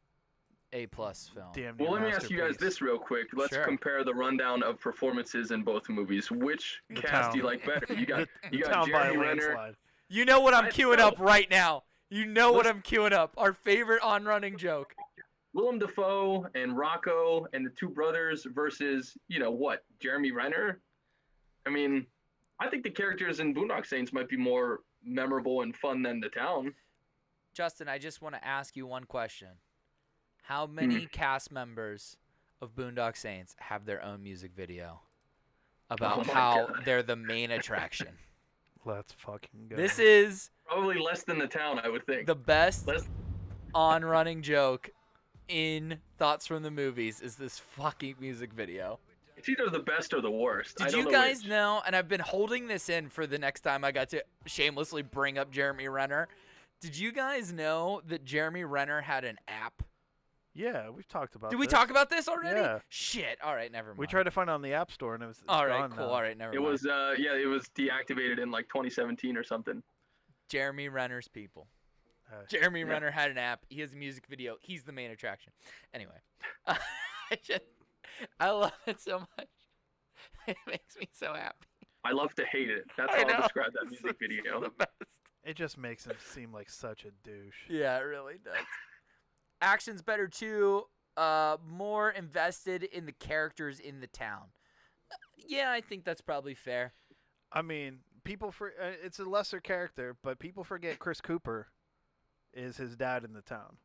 A-plus film. damn near Well, let me ask you guys masterpiece. this real quick. Let's Sure. compare the rundown of performances in both movies. Which The cast do you Town. like better? You got The Town by Jeremy a Renner. landslide. You know what I'm I queuing know. up right now. You know what I'm queuing up. Our favorite on-running joke. Willem Dafoe and Rocco and the two brothers versus, Jeremy Renner? I mean, I think the characters in Boondock Saints might be more memorable and fun than The Town. Justin, I just want to ask you one question. How many cast members of Boondock Saints have their own music video about Oh my how God. they're the main attraction? Let's fucking go. This is Probably less than The Town, I would think. the best Less- on-running joke in Thoughts from the Movies is this fucking music video. It's either the best or the worst. I Did don't you know guys which. know, and I've been holding this in for the next time I got to shamelessly bring up Jeremy Renner. Did you guys know that Jeremy Renner had an app? Yeah, we've talked about Did we this. talk about this already? Yeah. Shit. All right, never mind. We tried to find it on the App Store, and it was All right, gone cool. now. All right, never It mind. was, it was deactivated in 2017 or something. Jeremy Renner's people. Jeremy Jeremy Renner had an app. He has a music video. He's the main attraction. Anyway, I love it so much. It makes me so happy. I love to hate it. That's I how know. I'll describe that It's music video. the best. It just makes him seem like such a douche. Yeah, it really does. Action's better too. More invested in the characters in The Town. Yeah, I think that's probably fair. I mean, it's a lesser character, but people forget Chris Cooper is his dad in The Town.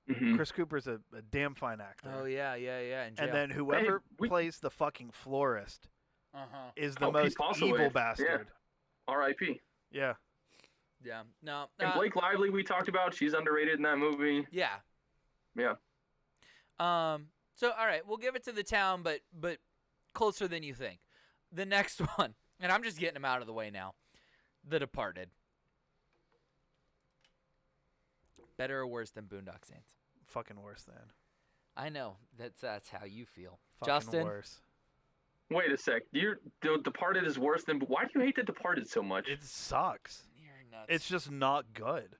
Mhm. Chris Cooper's a damn fine actor. Oh yeah. In jail. And then whoever we- plays the fucking florist uh-huh. is the Oh, most Pete Postlethwaite. evil Yeah. bastard. R.I.P. Yeah. Yeah. No. And Blake Lively, we talked about. She's underrated in that movie. Yeah. Yeah. So all right, we'll give it to The Town, but closer than you think. The next one, and I'm just getting them out of the way now. The Departed. Better or worse than Boondock Saints? Fucking worse than. I know that's how you feel. Fucking Justin, worse. Wait a sec. The Departed is worse than. Why do you hate The Departed so much? It sucks. You're nuts. It's just not good.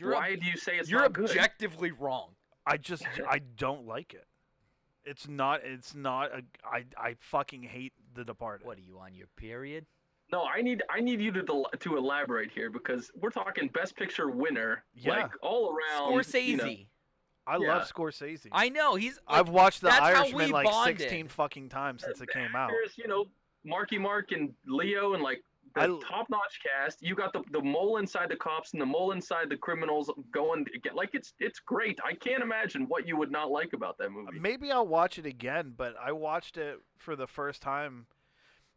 Why do you say it's you're not good? objectively wrong. I don't like it. It's not I fucking hate The Departed. What are you on your period? No, I need you to elaborate here because we're talking Best Picture winner, Yeah. like all around. Scorsese. You know, I Yeah. love Scorsese. I know he's. Like, I've watched The that's how Irishman we like bonded. 16 fucking times since it came out. There's, Marky Mark and Leo and like the top-notch cast. You got the mole inside the cops and the mole inside the criminals going like it's great. I can't imagine what you would not like about that movie. Maybe I'll watch it again, but I watched it for the first time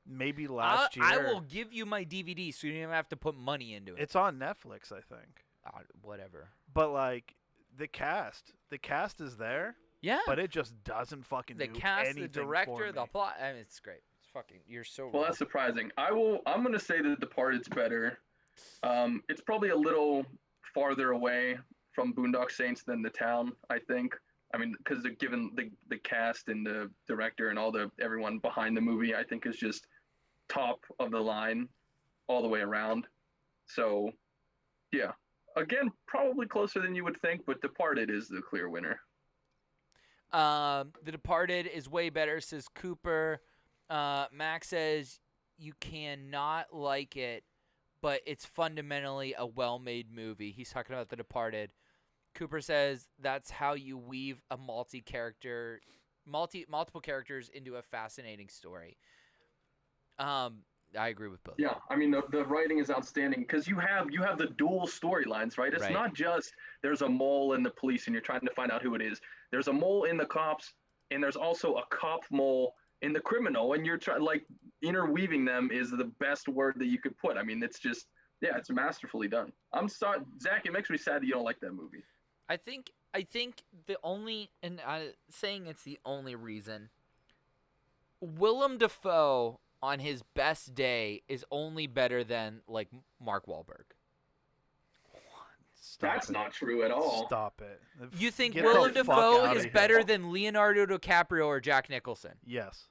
maybe last year. I will give you my DVD so you don't even have to put money into it. It's on Netflix, I think. Whatever. But like the cast is there, Yeah. but it just doesn't fucking The do cast, anything the director, for the me. plot. I mean, it's great. It's fucking. You're so. Well, wrong. that's surprising. I'm gonna say that The Departed's better. It's probably a little farther away from Boondock Saints than The Town, I think. I mean, because given the cast and the director and everyone behind the movie, I think is just top of the line all the way around. So, yeah. Again, probably closer than you would think, but Departed is the clear winner. The Departed is way better, says Cooper. Max says you cannot like it, but it's fundamentally a well-made movie. He's talking about The Departed. Cooper says that's how you weave a multiple characters into a fascinating story. I agree with both. Yeah, I mean the writing is outstanding because you have the dual storylines, right? It's Right. not just there's a mole in the police and you're trying to find out who it is. There's a mole in the cops, and there's also a cop mole in the criminal, and you're trying like interweaving them is the best word that you could put. I mean, it's just it's masterfully done. I'm sorry, Zach. It makes me sad that you don't like that movie. I think the only saying it's the only reason Willem Dafoe on his best day is only better than like Mark Wahlberg. That's not true at all. Stop it. You think Get Willem the fuck Dafoe outta is here. better than Leonardo DiCaprio or Jack Nicholson? Yes.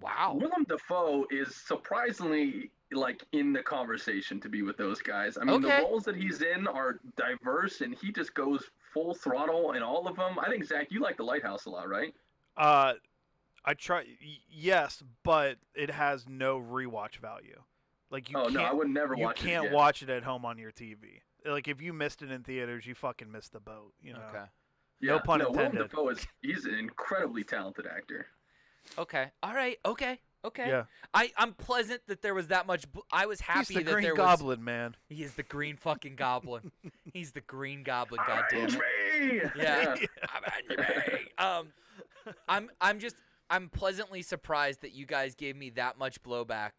Wow. Willem Dafoe is surprisingly like in the conversation to be with those guys. I mean, Okay. the roles that he's in are diverse, and he just goes full throttle in all of them. I think Zach, you like The Lighthouse a lot, right? I try. Yes, but it has no rewatch value. Like you Oh can't. no, I would never You watch it can't again. watch it at home on your TV. Like if you missed it in theaters, you fucking missed the boat. You know. Okay. Yeah, No pun Willem intended. Dafoe he's an incredibly talented actor. Okay. All right. Okay. Yeah. I'm pleasant that there was that much. I was happy He's the that Green there Goblin, man. was. He is the Green fucking Goblin. He's the Green Goblin. Avenge Goddamn it. me! Yeah. I'm pleasantly surprised that you guys gave me that much blowback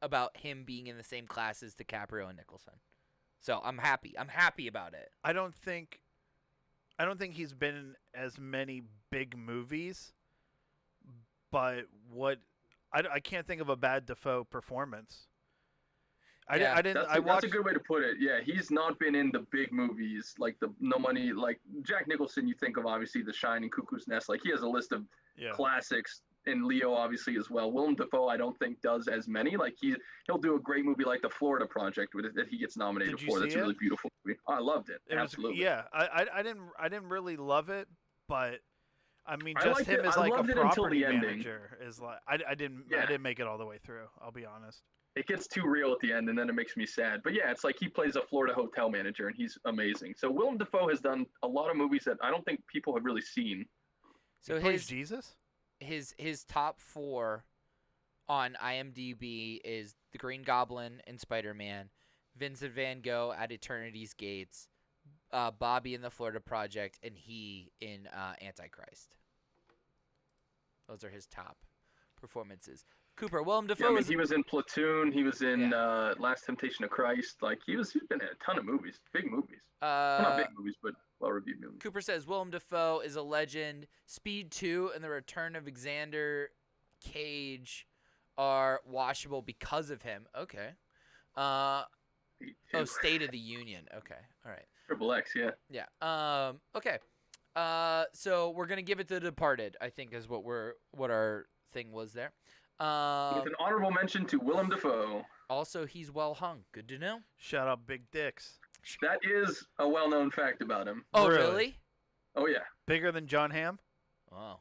about him being in the same class as DiCaprio and Nicholson. So I'm happy. I'm happy about it. I don't think he's been in as many big movies, but I can't think of a bad Dafoe performance. Yeah, I didn't. That's, I watched. that's a good way to put it. Yeah, he's not been in the big movies like the No Money, like Jack Nicholson. You think of obviously The Shining, Cuckoo's Nest. Like he has a list of Yeah. classics, and Leo obviously as well. Willem Dafoe, I don't think does as many. Like he'll do a great movie like The Florida Project that he gets nominated Did you for. see That's a really it? beautiful movie. I loved it. It was, Absolutely. yeah. I didn't really love it, but I mean, I just liked him it. as I like a loved it until property the ending. manager is like I didn't make it all the way through. I'll be honest. It gets too real at the end, and then it makes me sad. But yeah, it's like he plays a Florida hotel manager, and he's amazing. So Willem Dafoe has done a lot of movies that I don't think people have really seen. So He plays Jesus. his top 4 on IMDb is The Green Goblin in Spider-Man, Vincent Van Gogh at Eternity's Gates, Bobby in The Florida Project, and he in Antichrist. Those are his top performances. Cooper, Willem Yeah, Dafoe I mean, is he was in Platoon. He was in Last Temptation of Christ. Like he's been in a ton of movies, big movies. Well, not big movies, but well-reviewed movies. Cooper says Willem Dafoe is a legend. Speed 2 and The Return of Xander Cage are watchable because of him. Okay. State of the Union. Okay. All right. Triple X, yeah. Yeah. Okay. So we're gonna give it to The Departed, I think, is what our thing was there. With an honorable mention to Willem Dafoe. Also, he's well hung. Good to know. Shout out Big Dicks. That is a well-known fact about him. Oh, Really? really? Oh yeah. Bigger than John Hamm? Oh.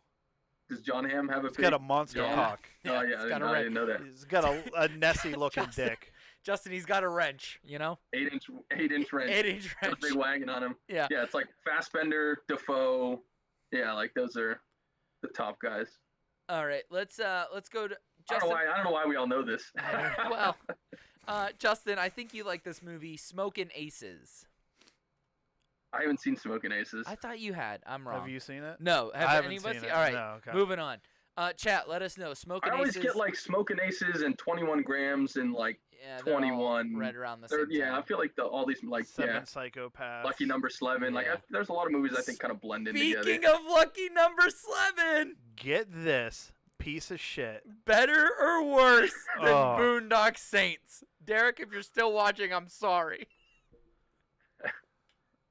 Does John Hamm have a He's big? got a monster Yeah. cock. Oh yeah, he's got a I wrench. didn't know that. He's got a Nessie-looking Justin. dick. Justin, he's got a wrench, you know? 8-inch wrench. 8-inch Got a wrench. big wagon on him. Yeah. Yeah, it's like Fassbender, Dafoe. Yeah, like those are the top guys. All right, let's go to I Justin. don't know why we all know this. Well, Justin, I think you like this movie, Smokin' Aces. I haven't seen Smoking Aces. I thought you had. I'm wrong. Have you seen it? No, I have haven't any of us seen seen? it. All right, No, okay. moving on. Chat, let us know. I Smokin' always Aces. get like Smoking Aces and 21 grams and like yeah, they're all 21. right around the same yeah, I time. feel like all these like Seven Psychopaths. Lucky Number 11. Like Yeah. there's a lot of movies I think kind of blend in together. Speaking of Lucky Number 11, Get this piece of shit. better or worse than Oh. Boondock Saints? Derek, if you're still watching, I'm sorry.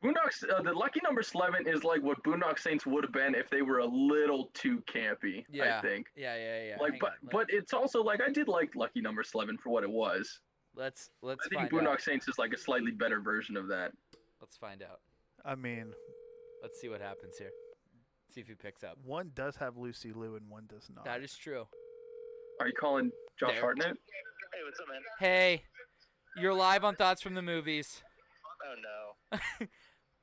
The Lucky Number 11 is like what Boondock Saints would have been if they were a little too campy. Yeah. I think. Yeah. Like, Hang but on, but it's also like I did like Lucky Number 11 for what it was. let's I find think Boondock out. Saints is like a slightly better version of that. Let's find out. I mean, Let's see what happens here. See if he picks up. one does have Lucy Liu and one does not. That is true. Are you calling Josh There. Hartnett? Hey, what's up, man? Hey, you're live on Thoughts from the Movies. Oh no.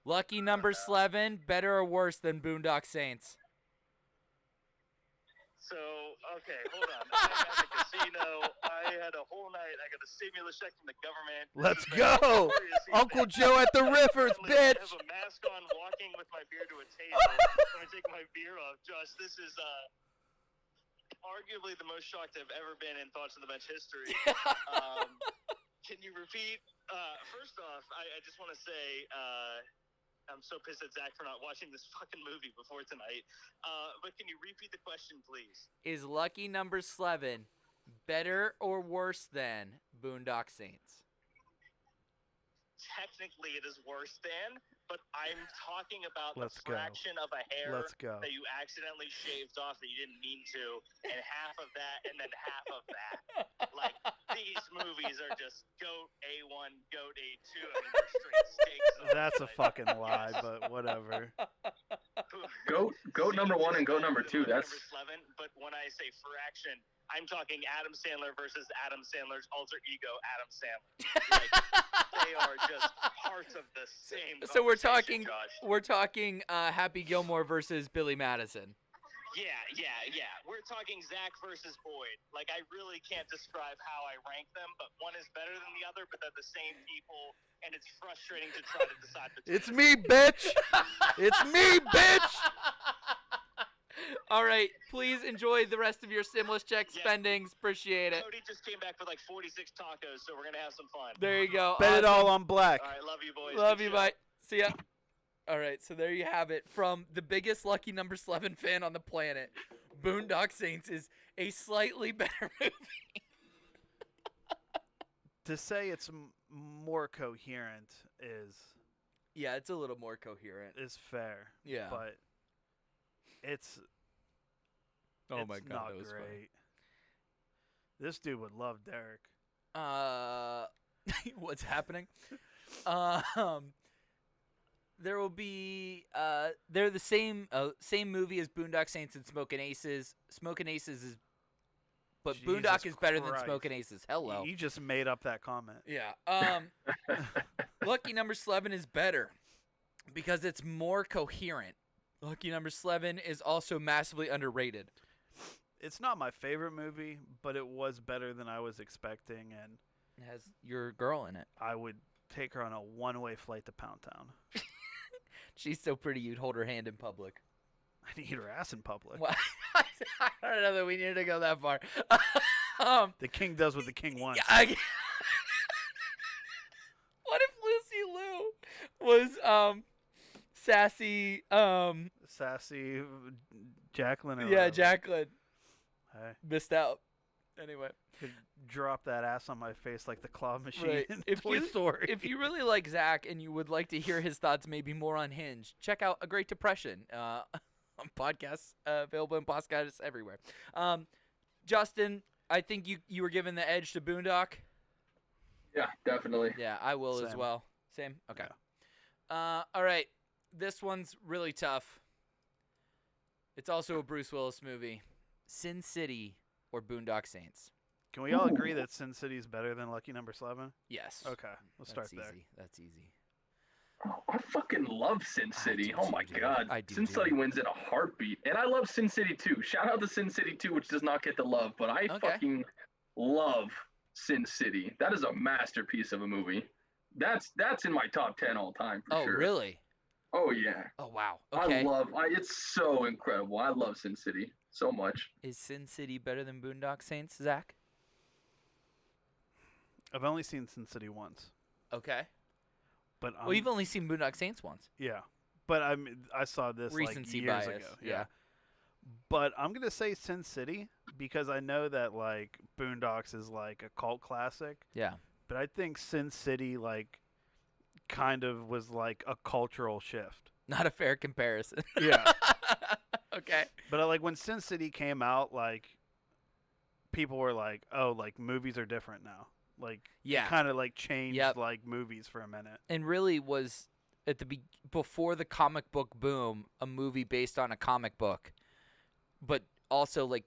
Lucky Number 11, better or worse than Boondock Saints? So, okay, hold on. I had a casino. I had a whole night. I got a stimulus check from the government. Let's This has been go! a glorious Uncle evening. Joe at the Riffers, I bitch! have a mask on, walking with my beer to a table. Let me take my beer off. Josh, this is arguably the most shocked I've ever been in Thoughts on the Bench history. Can you repeat? First off, I just want to say I'm so pissed at Zach for not watching this fucking movie before tonight. But can you repeat the question, please? Is Lucky Number 11 better or worse than Boondock Saints? Technically, it is worse than, but I'm talking about Let's the go. fraction of a hair Let's go. that you accidentally shaved off that you didn't mean to, and half of that, and then half of that. Like, these movies are just GOAT A1, GOAT A2. I mean, they're straight steaks. That's a but- fucking lie, but whatever. Goat number 1 and goat number 2. That's number 11, but when I say fraction, I'm talking Adam Sandler versus Adam Sandler's alter ego, Adam Sandler. Like, they are just parts of the same. So we're talking conversation, Josh. we're talking Happy Gilmore versus Billy Madison. Yeah. We're talking Zach versus Boyd. Like, I really can't describe how I rank them, but one is better than the other, but they're the same people, and it's frustrating to try to decide between It's me, bitch! It's me, bitch! All right, please enjoy the rest of your stimulus check Yeah. spendings. Appreciate it. Cody just came back with like 46 tacos, so we're going to have some fun. There you go. Bet it Awesome. all on black. All right, love you, boys. Love Good you, show. bye. See ya. All right, so there you have it. From the biggest Lucky Number 11 fan on the planet, Boondock Saints is a slightly better movie. To say it's more coherent Yeah, it's a little more coherent. is fair, Yeah. but it's Oh it's my God, not that was great. funny. This dude would love Derek. What's happening? There will be they're the same movie as Boondock Saints and Smokin' Aces. Smokin' Aces is, but Jesus Boondock is better than Christ. Smokin' Aces. Hello. You just made up that comment. Yeah. Lucky Number 11 is better because it's more coherent. Lucky Number 11 is also massively underrated. It's not my favorite movie, but it was better than I was expecting, and It has your girl in it. I would take her on a one-way flight to Pound Town. She's so pretty you'd hold her hand in public. I'd eat her ass in public. Well, I don't know that we need to go that far. The king does what the king wants. Yeah, what if Lucy Liu was sassy? Sassy Jacqueline. Or Yeah, whatever. Jacqueline Hey, missed out. Anyway, could drop that ass on my face like the claw machine Right. in If Toy you- Story. if you really like Zach and you would like to hear his thoughts maybe more unhinged, check out A Great Depression on podcasts available in podcasts everywhere. Justin, I think you were given the edge to Boondock. Yeah, definitely. Yeah, I will as Same. well. Same? Okay. All right. This one's really tough. It's also a Bruce Willis movie. Sin City or Boondock Saints? Can we all agree that Sin City is better than Lucky Number 11? Yes. Okay, let's start there. That's easy. Oh, I fucking love Sin City. do Oh too, my dude. god. I do Sin too. City wins in a heartbeat. And I love Sin City 2. Shout out to Sin City 2, which does not get the love, but I Okay. fucking love Sin City. That is a masterpiece of a movie. That's in my top 10 all time for Oh, sure. really? Oh yeah. Oh, wow. Okay. It's so incredible. I love Sin City so much. Is Sin City better than Boondock Saints, Zach? I've only seen Sin City once, Okay. but Well, you've only seen Boondock Saints once. yeah, but I saw this Recency like years bias, ago. yeah. But I'm gonna say Sin City because I know that like Boondocks is like a cult classic, Yeah. but I think Sin City like kind of was like a cultural shift. Not a fair comparison. Yeah. Okay. But like when Sin City came out, like people were like, "Oh, like movies are different now." Like Yeah. kind of like changed Yep. like movies for a minute. And really was at the before the comic book boom, a movie based on a comic book. But also like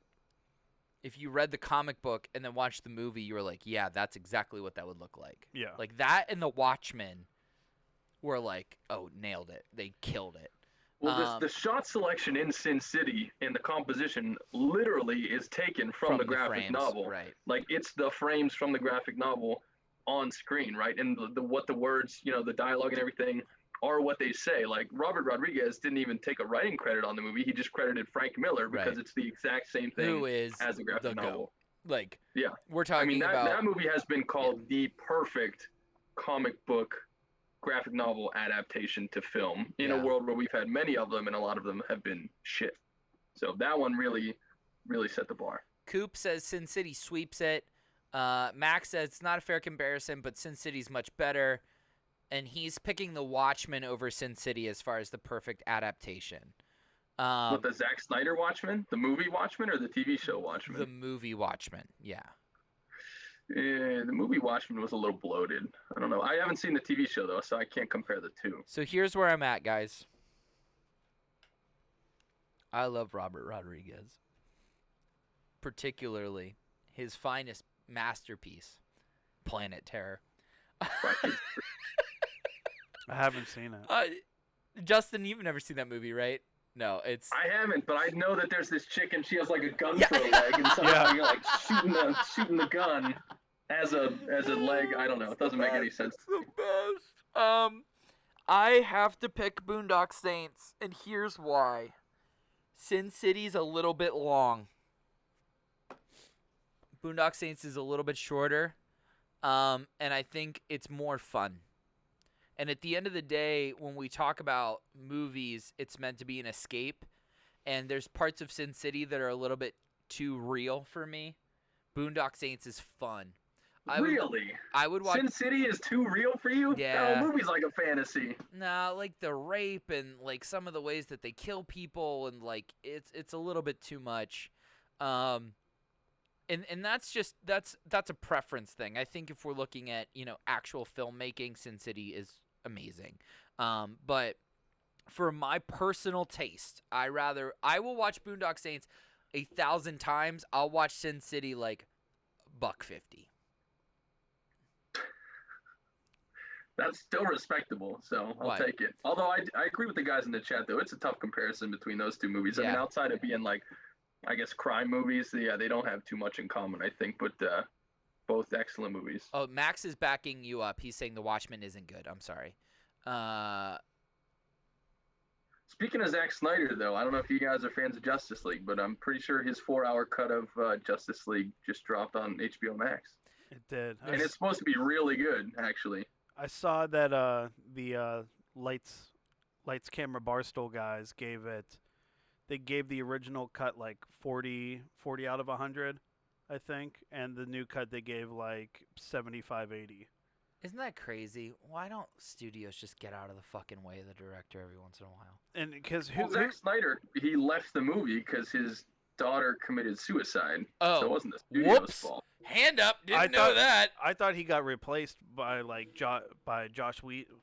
if you read the comic book and then watched the movie, you were like, yeah, that's exactly what that would look like. Yeah. Like that and The Watchmen were like, oh, nailed it. They killed it. Well, the shot selection in Sin City and the composition literally is taken from the graphic frames, novel. right? Like it's the frames from the graphic novel on screen, right? And what the words, the dialogue and everything are what they say. Like Robert Rodriguez didn't even take a writing credit on the movie. He just credited Frank Miller because Right. it's the exact same thing Who is as the graphic the novel. GOAT? Like, Yeah. we're I talking mean, about that movie has been called the perfect comic book graphic novel adaptation to film in Yeah. a world where we've had many of them and a lot of them have been shit. So that one really, really set the bar. Coop says Sin City sweeps it. Max says it's not a fair comparison, but Sin City's much better. And he's picking The Watchmen over Sin City as far as the perfect adaptation. What, the Zack Snyder Watchmen? The movie Watchmen or the TV show Watchmen? The movie Watchmen, yeah. The movie Watchmen was a little bloated. I don't know. I haven't seen the TV show, though, so I can't compare the two. So here's where I'm at, guys. I love Robert Rodriguez. Particularly his finest masterpiece, Planet Terror. I haven't seen it. Justin, you've never seen that movie, right? No, it's... I haven't, but I know that there's this chick and she has like a gun Yeah. for a leg, and somehow Yeah. you're like shooting the gun as a leg. I don't know. It doesn't make any sense. It's the best. I have to pick Boondock Saints, and here's why. Sin City's a little bit long. Boondock Saints is a little bit shorter, and I think it's more fun. And at the end of the day, when we talk about movies, it's meant to be an escape, and there's parts of Sin City that are a little bit too real for me. Boondock Saints is fun. Really? I would watch. Sin City is too real for you? Yeah. No, movie's like a fantasy. Nah, like the rape and like some of the ways that they kill people and like it's a little bit too much. And that's just that's a preference thing. I think if we're looking at, actual filmmaking, Sin City is amazing. But for my personal taste, I will watch Boondock Saints 1,000 times. I'll watch Sin City like $1.50. That's still respectable, so I'll What? take it. Although I agree with the guys in the chat, though. It's a tough comparison between those two movies. I mean, Yeah. outside of being like, I guess, crime movies, yeah, they don't have too much in common, I think, but both excellent movies. Oh, Max is backing you up. He's saying The Watchmen isn't good. I'm sorry. Speaking of Zack Snyder, though, I don't know if you guys are fans of Justice League, but I'm pretty sure his 4-hour cut of Justice League just dropped on HBO Max. It did. And it's supposed to be really good, actually. I saw that the lights camera barstool guys gave it. They gave the original cut like 40 out of 100, I think, and the new cut they gave like 75, 80. Isn't that crazy? Why don't studios just get out of the fucking way of the director every once in a while? And because Well, Zack Snyder, he left the movie because his daughter committed suicide. Oh, So it wasn't the studio's whoops. fault. Hand up. Didn't I know thought- that. I thought he got replaced by like by Josh Whedon.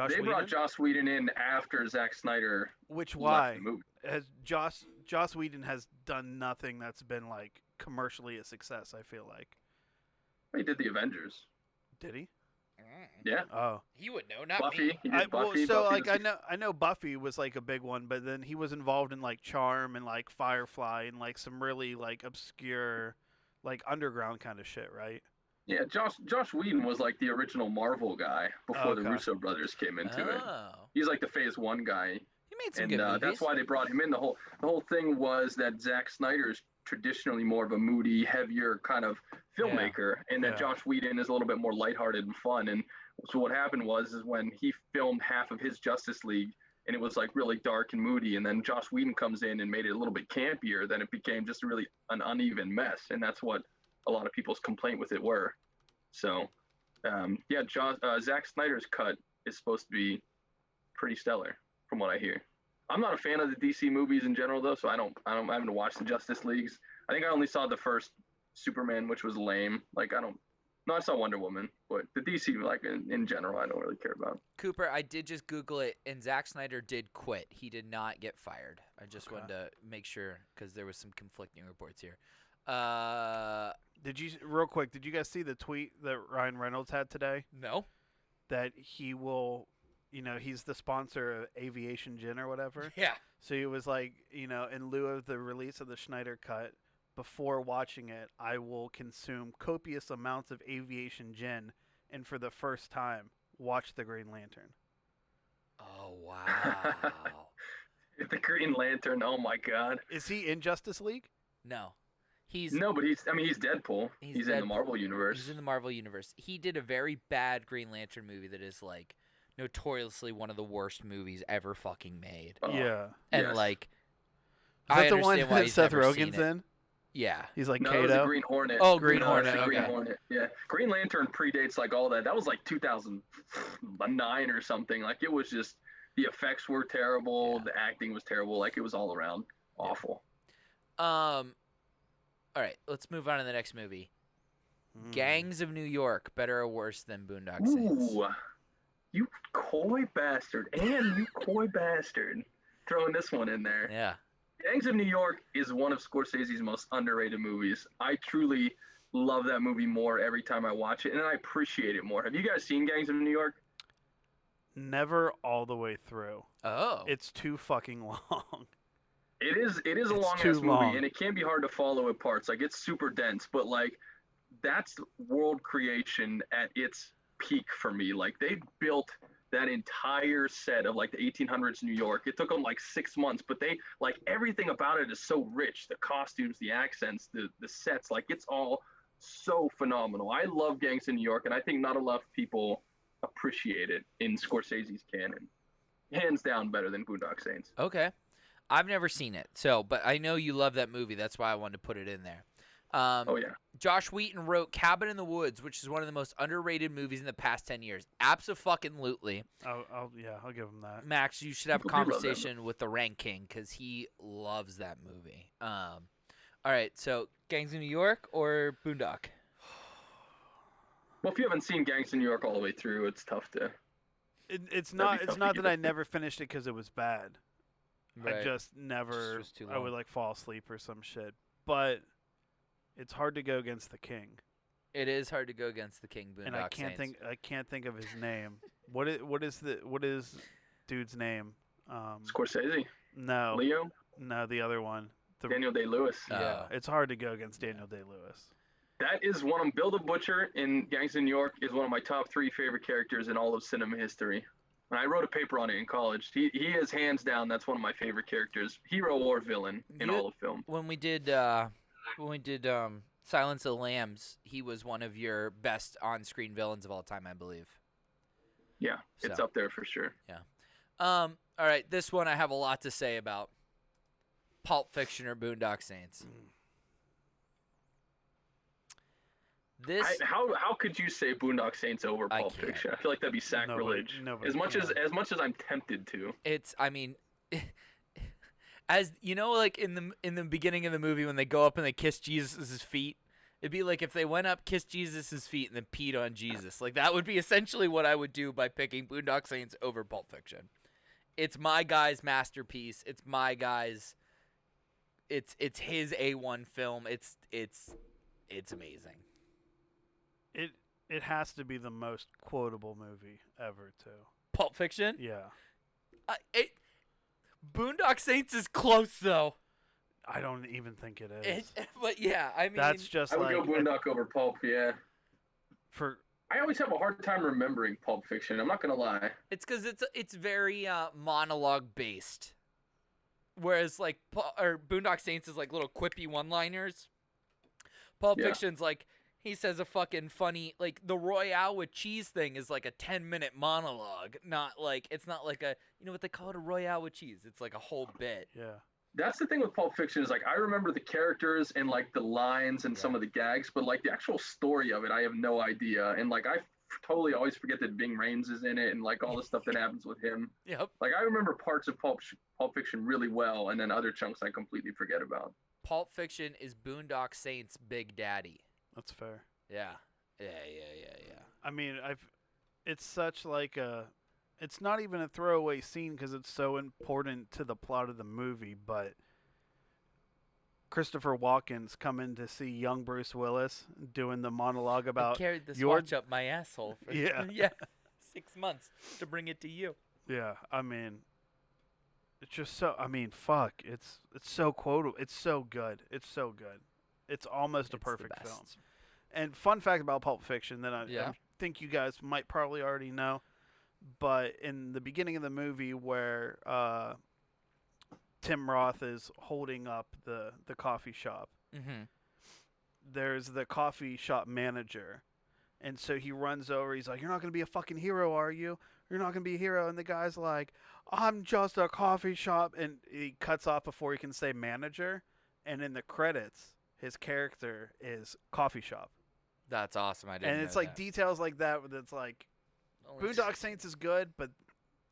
They brought Joss Whedon in after Zack Snyder Which left why? the movie. Has Joss Whedon has done nothing that's been like commercially a success, I feel like. He did the Avengers. Did he? Yeah. Oh. He would know, not Buffy. me. He did Buffy. So Buffy like was I know Buffy was like a big one, but then he was involved in like Charm and like Firefly and like some really like obscure like underground kind of shit, right? Yeah, Josh Whedon was like the original Marvel guy before the Okay. Russo brothers came into it. Oh. He's like the Phase 1 guy. He made some And good movies. that's why they brought him in. The whole thing was that Zack Snyder's traditionally more of a moody, heavier kind of filmmaker, and that Yeah. Josh Whedon is a little bit more lighthearted and fun. And so what happened was when he filmed half of his Justice League, and it was like really dark and moody, and then Josh Whedon comes in and made it a little bit campier, then it became just really an uneven mess, and that's what a lot of people's complaint with it were. So, Zack Snyder's cut is supposed to be pretty stellar, from what I hear. I'm not a fan of the DC movies in general, though, so I haven't watched the Justice Leagues. I think I only saw the first Superman, which was lame. Like, I saw Wonder Woman, but the DC, like, in general, I don't really care about. Cooper, I did just Google it, and Zack Snyder did quit. He did not get fired. I just wanted to make sure because there was some conflicting reports here. Did you guys see the tweet that Ryan Reynolds had today? No. That he will, he's the sponsor of Aviation Gin or whatever. Yeah. So he was like, in lieu of the release of the Schneider cut, before watching it, I will consume copious amounts of Aviation Gin, and for the first time, watch the Green Lantern. Oh, wow. The Green Lantern, oh my God. Is he in Justice League? No. He's But he's Deadpool. He's in the Deadpool. Marvel Universe. He's in the Marvel Universe. He did a very bad Green Lantern movie that is, like, notoriously one of the worst movies ever fucking made. Oh, Yeah. And, yes. like, Is I that the one understand why that he's Seth never seen Rogen's it. in? Yeah. He's like No, that was Kato. the Green Hornet. Oh, Green No, Hornet, it's the Green okay. Hornet. Yeah, Green Lantern predates like all that. That was like 2009 or something. Like it was just the effects were terrible, the acting was terrible. Like it was all around awful. All right, let's move on to the next movie. Gangs of New York, better or worse than Boondock Saints? Ooh, you coy bastard, and you coy bastard, throwing this one in there. Yeah. Gangs of New York is one of Scorsese's most underrated movies. I truly love that movie more every time I watch it, and I appreciate it more. Have you guys seen Gangs of New York? Never all the way through. Oh. It's too fucking long. It is a It's long too ass movie, long. and it can be hard to follow at parts. Like it's super dense, but like that's world creation at its peak for me. Like they built that entire set of like the 1800s New York. It took them like 6 months, but they like everything about it is so rich. The costumes, the accents, the sets, like it's all so phenomenal. I love Gangs of New York, and I think not enough people appreciate it in Scorsese's canon. Hands down better than Boondock Saints. Okay. I've never seen it, but I know you love that movie. That's why I wanted to put it in there. Oh yeah. Josh Wheaton wrote Cabin in the Woods, which is one of the most underrated movies in the past 10 years. Abso-fucking-lutely. I'll give him that. Max, you should have a People do love that conversation with the Rank King because he loves that movie. All right, so Gangs of New York or Boondock? Well, if you haven't seen Gangs of New York all the way through, it's tough to. It's That'd not be it's tough not to that get I never finished it because it was bad. I just never. was too I would long. like fall asleep or some shit. But it's hard to go against the king, It is hard to go against the King Boondock and I can't Saints. think of his name. What is dude's name? Scorsese, No, Leo, no, the other one. Daniel Day-Lewis. Yeah, Oh. it's hard to go against Daniel Day-Lewis. That is one of Bill the Butcher in Gangs of New York is one of my top 3 favorite characters in all of cinema history. And I wrote a paper on it in college. He is hands down. That's one of my favorite characters, hero or villain in all of film. When we did Silence of the Lambs, he was one of your best on-screen villains of all time, I believe. Yeah, it's So. up there for sure. All right, this one I have a lot to say about. Pulp Fiction or Boondock Saints. This How could you say Boondock Saints over I Pulp can't. Fiction? I feel like that'd be sacrilege. Nobody as much can. as I'm tempted to. it's I mean As you know, like in the beginning of the movie when they go up and they kiss Jesus' feet, it'd be like if they went up, kissed Jesus' feet, and then peed on Jesus. Like that would be essentially what I would do by picking Boondock Saints over Pulp Fiction. It's my guy's masterpiece. It's my guy's. It's his A1 film. It's amazing. It has to be the most quotable movie ever, too. Pulp Fiction. Yeah. Boondock Saints is close though. I don't even think it is. But yeah, I mean, That's just I would like go Boondock over Pulp. Yeah. for I always have a hard time remembering Pulp Fiction. I'm not gonna lie. it's because it's very monologue based, whereas like Boondock Saints is like little quippy one-liners. Pulp Yeah. Fiction's like he says a fucking funny like the Royale with cheese thing is like a 10-minute monologue, not like it's not like a what they call it, a Royale with cheese. It's like a whole bit. yeah. That's the thing with Pulp Fiction is like I remember the characters and like the lines and some of the gags, but like the actual story of it, I have no idea. And like I totally always forget that Bing Rames is in it and like all the stuff that happens with him. Yep. Like I remember parts of Pulp Fiction really well, and then other chunks I completely forget about. Pulp Fiction is Boondock Saints' Big Daddy. That's fair. Yeah. I mean, it's such like it's not even a throwaway scene because it's so important to the plot of the movie, but Christopher Walken's coming to see young Bruce Willis doing the monologue I about carried this your- watch up my asshole for Yeah. 6 months to bring it to you. yeah. I mean, it's just so. I mean, fuck. It's so quotable. It's so good. It's so good. It's almost a It's the perfect best. film. And fun fact about Pulp Fiction that Yeah. I think you guys might probably already know, but in the beginning of the movie where Tim Roth is holding up the coffee shop, Mm-hmm. there's the coffee shop manager. And so he runs over. He's like, "You're not going to be a fucking hero, are you? You're not going to be a hero." And the guy's like, "I'm just a coffee shop." And he cuts off before he can say manager. And in the credits, his character is coffee shop. That's awesome. I didn't. And it's know like that. details like that that's like, Only Boondock Saints is good, but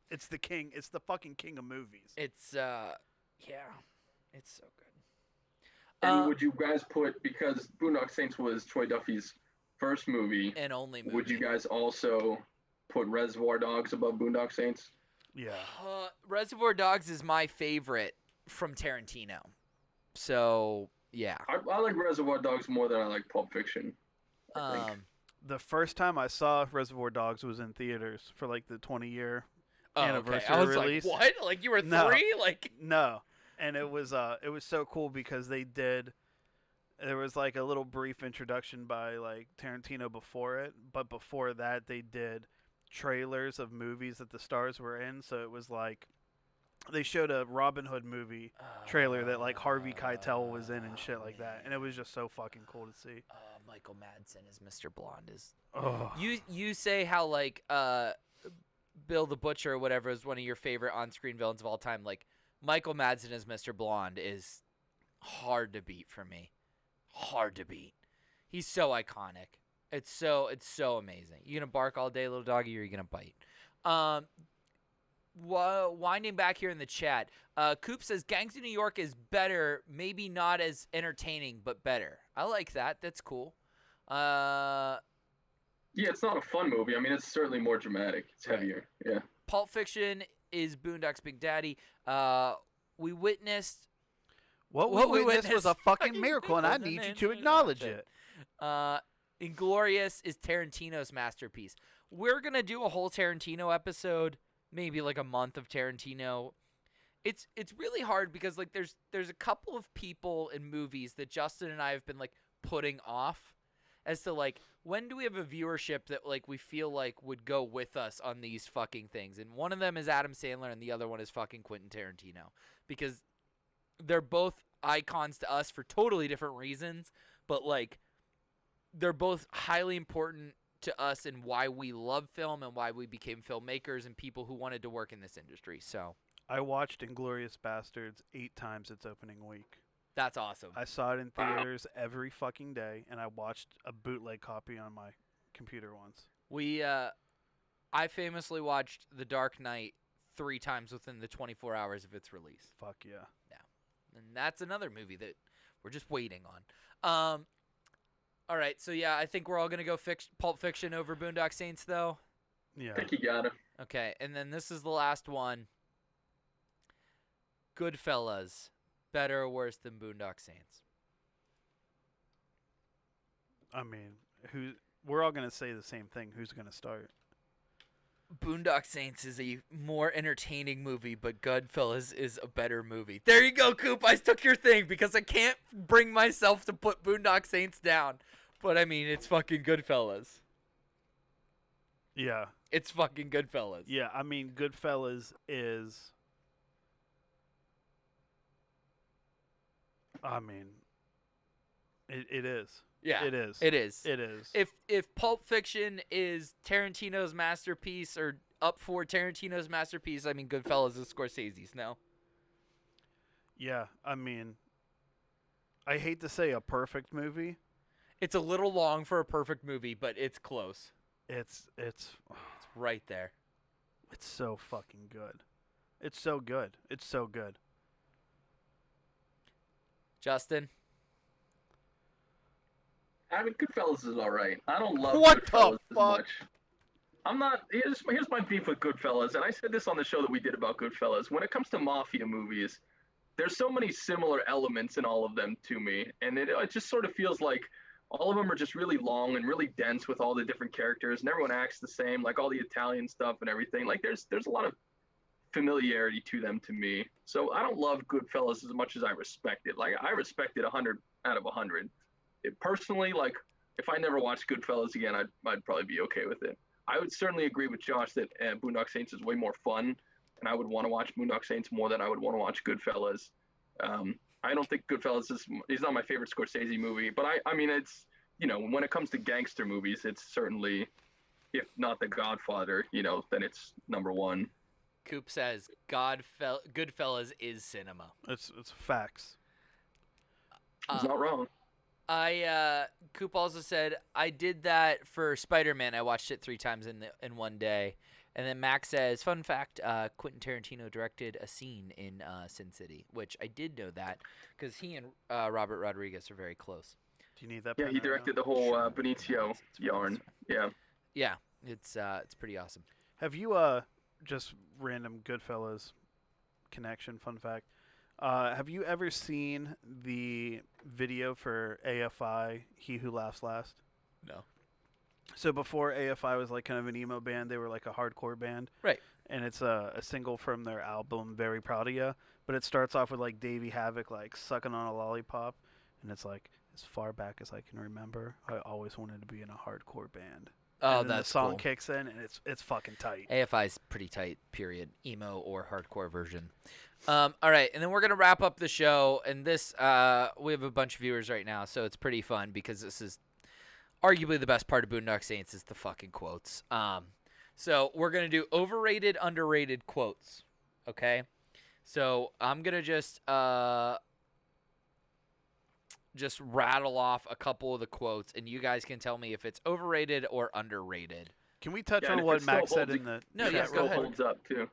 it's the king. It's the fucking king of movies. It's yeah, it's so good. And would you guys put, because Boondock Saints was Troy Duffy's first movie, and only movie. would you guys also put Reservoir Dogs above Boondock Saints? Yeah. Reservoir Dogs is my favorite from Tarantino. So yeah. I like Reservoir Dogs more than I like Pulp Fiction. I think. The first time I saw Reservoir Dogs was in theaters for like the 20-year anniversary I was release. like, what? Like you were No. 3? Like No. And it was so cool because there was like a little brief introduction by like Tarantino before it, but before that they did trailers of movies that the stars were in, so it was like they showed a Robin Hood movie trailer that like Harvey Keitel was in and shit like that, and it was just so fucking cool to see. Michael Madsen as Mr. Blonde is. Oh. You say how like Bill the Butcher or whatever is one of your favorite on-screen villains of all time. Like Michael Madsen as Mr. Blonde is hard to beat for me. Hard to beat. He's so iconic. It's so amazing. You gonna bark all day, little doggy, or you gonna bite? Winding back here in the chat, Coop says Gangs of New York is better, maybe not as entertaining, but better. I like that. That's cool. Yeah, it's not a fun movie. I mean, it's certainly more dramatic. It's Right. heavier. Yeah. Pulp Fiction is Boondock's Big Daddy. We witnessed. What we witnessed was a fucking miracle, and I need you to acknowledge it. Inglorious is Tarantino's masterpiece. We're gonna do a whole Tarantino episode, maybe like a month of Tarantino. It's really hard because like there's a couple of people in movies that Justin and I have been like putting off as to like when do we have a viewership that like we feel like would go with us on these fucking things. And one of them is Adam Sandler and the other one is fucking Quentin Tarantino because they're both icons to us for totally different reasons, but like they're both highly important to us and why we love film and why we became filmmakers and people who wanted to work in this industry. So I watched Inglourious Bastards 8 times its opening week. that's awesome. I saw it in theaters every fucking day, and I watched a bootleg copy on my computer once. I famously watched The Dark Knight 3 times within the 24 hours of its release. Fuck yeah. Yeah. And that's another movie that we're just waiting on. All right, so yeah, I think we're all gonna go Pulp Fiction over Boondock Saints, though. Yeah. I think you gotta. Okay, and then this is the last one. Goodfellas, better or worse than Boondock Saints? I mean, we're all gonna say the same thing. Who's gonna start? Boondock Saints is a more entertaining movie, but Goodfellas is a better movie. There you go, Coop. I took your thing because I can't bring myself to put Boondock Saints down. But I mean, it's fucking Goodfellas. Yeah. It's fucking Goodfellas. Yeah. I mean, Goodfellas is. I mean, it is. Yeah, It is. It is. It is. If Pulp Fiction is Tarantino's masterpiece or up for Tarantino's masterpiece, I mean, Goodfellas is Scorsese's. No. Yeah. I mean, I hate to say a perfect movie. It's a little long for a perfect movie, but it's close. It's It's right there. It's so fucking good. It's so good. It's so good. Justin? I mean, Goodfellas is all right. I don't love What the Goodfellas as fuck? much. I'm not. Here's my beef with Goodfellas, and I said this on the show that we did about Goodfellas. When it comes to mafia movies, there's so many similar elements in all of them to me, and it just sort of feels like all of them are just really long and really dense with all the different characters, and everyone acts the same, like all the Italian stuff and everything. Like there's a lot of familiarity to them to me. So I don't love Goodfellas as much as I respect it. Like I respect it 100 out of 100. Personally, like if I never watched Goodfellas again, I'd probably be okay with it. I would certainly agree with Josh that Boondock Saints is way more fun, and I would want to watch Boondock Saints more than I would want to watch Goodfellas. I don't think Goodfellas is not my favorite Scorsese movie, but I mean it's, you know, when it comes to gangster movies, it's certainly, if not The Godfather, you know, then it's number one. Coop says Goodfellas is cinema. It's facts. He's not wrong. Coop also said I did that for Spider-Man. I watched it 3 times in one day. And then Max says, fun fact, Quentin Tarantino directed a scene in Sin City, which I did know that because he and Robert Rodriguez are very close. Do you need that? Yeah, he directed the whole Benicio yarn. Yeah. Yeah, it's pretty awesome. Have you just random Goodfellas connection? Fun fact. Have you ever seen the video for AFI, He Who Laughs Last? No. So before AFI was like kind of an emo band, they were like a hardcore band. Right. And it's a single from their album, Very Proud of Ya. But it starts off with like Davey Havok like sucking on a lollipop. And it's like, as far back as I can remember, I always wanted to be in a hardcore band. Oh, and then that's the song cool. kicks in, and it's fucking tight. AFI's pretty tight, period. Emo or hardcore version. All right, and then we're going to wrap up the show. And this, we have a bunch of viewers right now, so it's pretty fun because this is arguably the best part of Boondock Saints is the fucking quotes. So we're going to do overrated, underrated quotes, okay? So I'm going to just rattle off a couple of the quotes, and you guys can tell me if it's overrated or underrated. Can we touch Yeah, and on if what it still Max said holds in the No, It yeah, chat go still real ahead. quick? holds up too.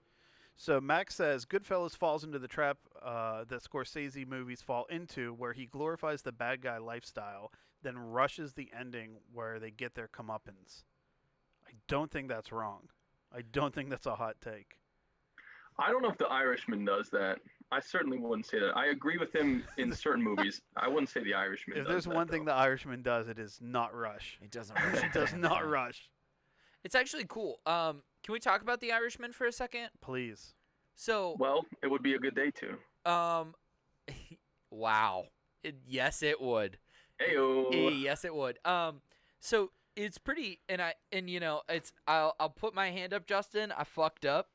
So Max says Goodfellas falls into the trap that Scorsese movies fall into, where he glorifies the bad guy lifestyle, then rushes the ending where they get their comeuppance. I don't think that's wrong. I don't think that's a hot take. I don't know if The Irishman does that. I certainly wouldn't say that. I agree with him in certain movies. I wouldn't say The Irishman If does there's that, one thing though. The Irishman does, it is not rush. It doesn't rush. It does not rush. It's actually cool. Can we talk about The Irishman for a second? Please. So, Well, it would be a good day to. wow. Yes, it would. Heyo. Yes, it would. So it's pretty, and you know, I'll put my hand up, Justin. I fucked up.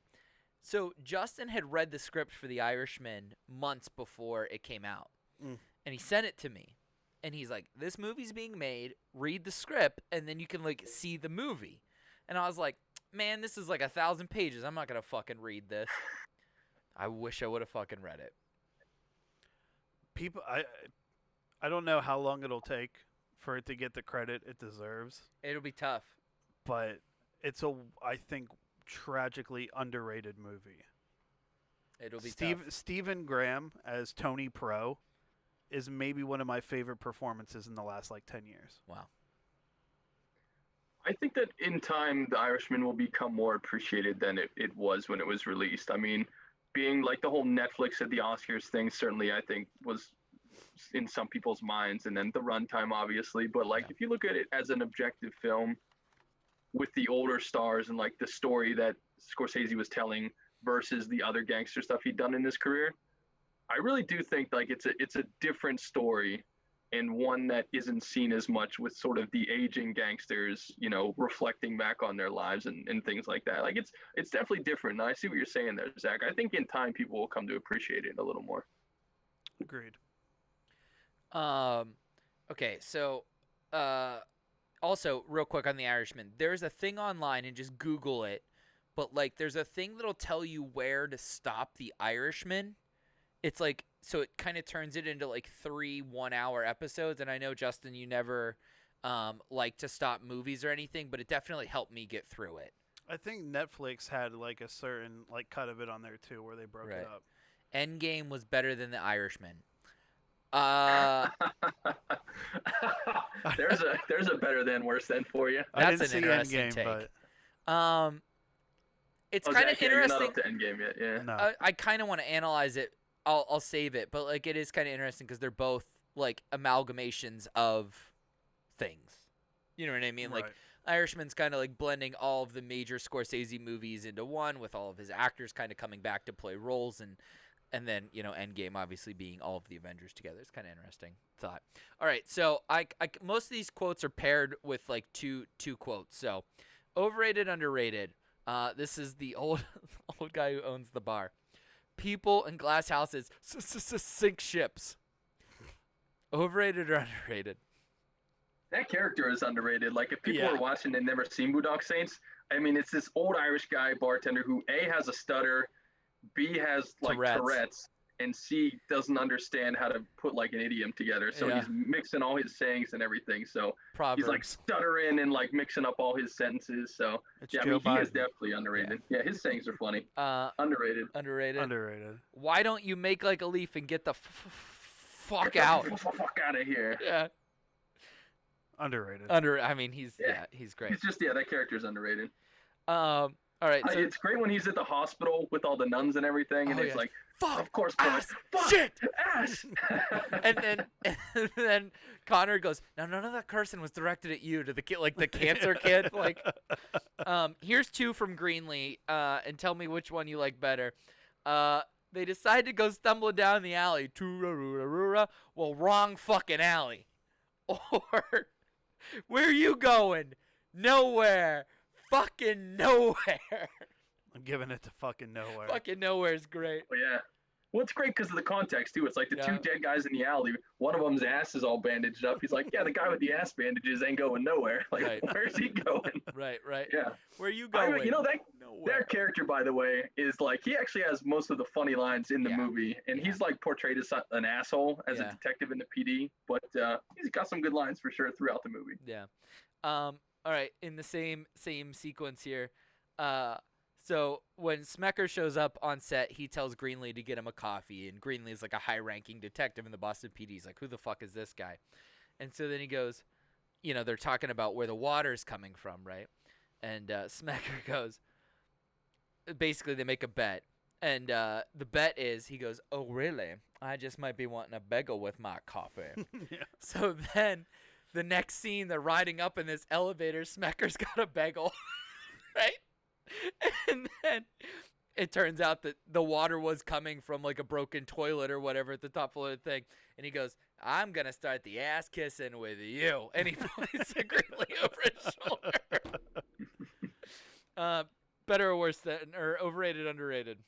So Justin had read the script for The Irishman months before it came out, and he sent it to me, and he's like, "This movie's being made. Read the script, and then you can like see the movie." And I was like, "Man, this is like 1,000 pages. I'm not gonna fucking read this." I wish I would have fucking read it. People, I don't know how long it'll take for it to get the credit it deserves, It'll be tough. but it's I think, tragically underrated movie. It'll be tough. Stephen Graham as Tony Pro is maybe one of my favorite performances in the last 10 years. Wow. I think that in time, The Irishman will become more appreciated than it was when it was released. I mean, being the whole Netflix at the Oscars thing, certainly I think was in some people's minds, and then the runtime, obviously. But if you look at it as an objective film with the older stars and the story that Scorsese was telling versus the other gangster stuff he'd done in his career, I really do think it's a different story, and one that isn't seen as much with sort of the aging gangsters, reflecting back on their lives and things like that. It's definitely different. And I see what you're saying there, Zach. I think in time people will come to appreciate it a little more. Agreed. Okay, so also real quick on The Irishman, there's a thing online, and just Google it, but there's a thing that'll tell you where to stop The Irishman. It's so it kind of turns it into 3 1-hour episodes, and I know, Justin, you never like to stop movies or anything, but it definitely helped me get through it. I think Netflix had a certain cut of it on there too, where they broke it up. Endgame was better than The Irishman. There's a better than worse than for you. That's an interesting Endgame, take. but It's kind of interesting. You're not up to Endgame yet, yeah. no. I kind of want to analyze it. I'll save it, but it is kind of interesting because they're both amalgamations of things. You know what I mean? Right. Irishman's kind of blending all of the major Scorsese movies into one, with all of his actors kind of coming back to play roles, and then Endgame obviously being all of the Avengers together. It's kind of interesting thought. All right, so I most of these quotes are paired with two quotes. So overrated, underrated. This is the old guy who owns the bar. People in glass houses sink ships. Overrated or underrated? That character is underrated. If people Yeah. are watching and never seen Boondock Saints, I mean, it's this old Irish guy bartender who A, has a stutter, B, has Tourette's, and C, doesn't understand how to put an idiom together. So Yeah. he's mixing all his sayings and everything. So Proverbs. he's stuttering and mixing up all his sentences. So It's yeah, I Joe mean, he is Biden. definitely underrated. Yeah, his sayings are funny. Underrated. Underrated. Underrated. Why don't you make a leaf and get the fuck Get out? the fuck out of here. Yeah. Underrated. I mean, he's Yeah. he's great. He's just that character's underrated. All right. So It's great when he's at the hospital with all the nuns and everything, and Oh, it's yeah. Fuck. of course, ass, fuck, shit. ass. and then Connor goes, "Now none of that cursing was directed at you," to the kid, the cancer kid. Here's 2 from Greenlee, and tell me which one you like better. They decide to go stumbling down the alley. Tooraroo-ra-roo-ra. Well, wrong fucking alley. Or, where you going? Nowhere. Fucking nowhere. I'm giving it to fucking nowhere. Fucking nowhere is great. Well, yeah. Well, it's great because of the context too. It's the Yeah. 2 dead guys in the alley. One of them's ass is all bandaged up. He's like, yeah, the guy with the ass bandages ain't going nowhere. Right. Where's he going? Right. Yeah. Where you I going? mean, Nowhere. that character, by the way, is he actually has most of the funny lines in the Yeah. movie, and Yeah. he's portrayed as an asshole as Yeah. a detective in the PD, but he's got some good lines for sure throughout the movie. Yeah. All right. In the same sequence here. So when Smecker shows up on set, he tells Greenlee to get him a coffee, and Greenlee is a high-ranking detective in the Boston PD. He's like, "Who the fuck is this guy?" And so then he goes, they're talking about where the water's coming from, right? And Smecker goes, basically they make a bet, and the bet is, he goes, "Oh really? I just might be wanting a bagel with my coffee." Yeah. So then, the next scene, they're riding up in this elevator. Smecker's got a bagel, right? And then it turns out that the water was coming from a broken toilet or whatever at the top floor of the thing. And he goes, "I'm going to start the ass kissing with you." And he points secretly over his shoulder. Better or worse than, or overrated, underrated?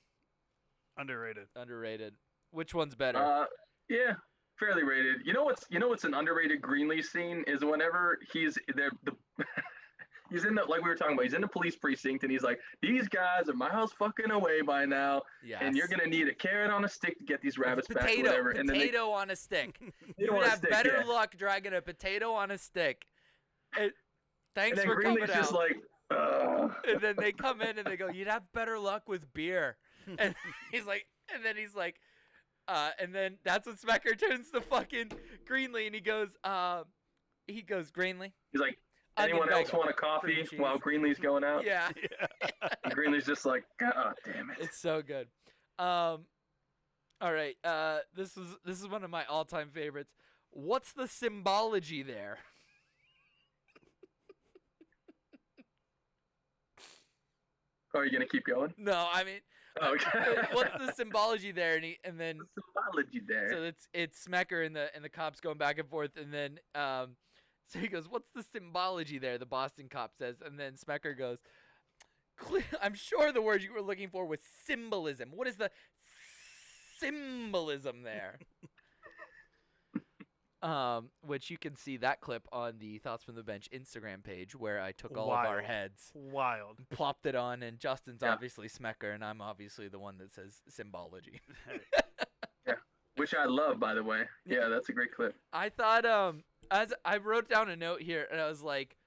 Underrated. Underrated. Which one's better? Yeah, fairly rated. You know what's an underrated Greenlee scene is whenever he's there. He's in the, like we were talking about, he's in the police precinct, and he's like, "These guys are miles fucking away by now, Yes. and you're gonna need a carrot on a stick to get these rabbits back, or Potato, whatever." And then potato on a stick. You on would a have stick, better yeah. luck dragging a potato on a stick. and Thanks then for coming Greenlee's just out. like, And then they come in and they go, "You'd have better luck with beer." And he's like, And then he's like, and then that's when Smecker turns to fucking Greenlee, and he goes, Greenlee. He's like, Onion anyone else bagel, want a coffee cream cheese. while Greenlee's going out? Yeah. And Greenlee's just like, God damn it. It's so good. All right. This is one of my all-time favorites. What's the symbology there? Oh, are you gonna keep going? No, I mean, Okay. what's the symbology there? And then The symbology there. so it's Smecker and the cops going back and forth, and then so he goes, "What's the symbology there?" The Boston cop says, and then Smecker goes, "I'm sure the word you were looking for was symbolism. What is the symbolism there?" Which you can see that clip on the Thoughts from the Bench Instagram page, where I took all of our Wild. heads, Wild. plopped it on, and Justin's Yeah. obviously Smecker, and I'm obviously the one that says symbology. Which I love, by the way. Yeah, that's a great clip. I thought, as I wrote down a note here, and I was like,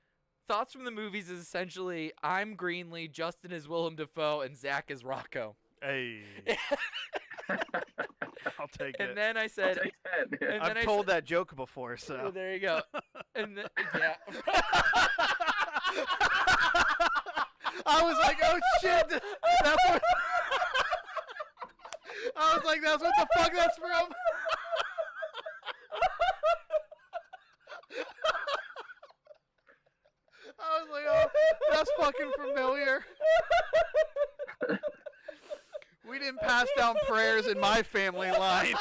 thoughts from the movies is essentially I'm Greenlee, Justin is Willem Dafoe, and Zach is Rocco. Hey. I'll take And it. then I I'll said, take that. Yeah. and then I've told that joke before, oh, so. there you go. And then, yeah. I was like, oh shit. That's what... I was like, that's what the fuck that's from. I was like, oh, that's fucking familiar. We didn't pass down prayers in my family line.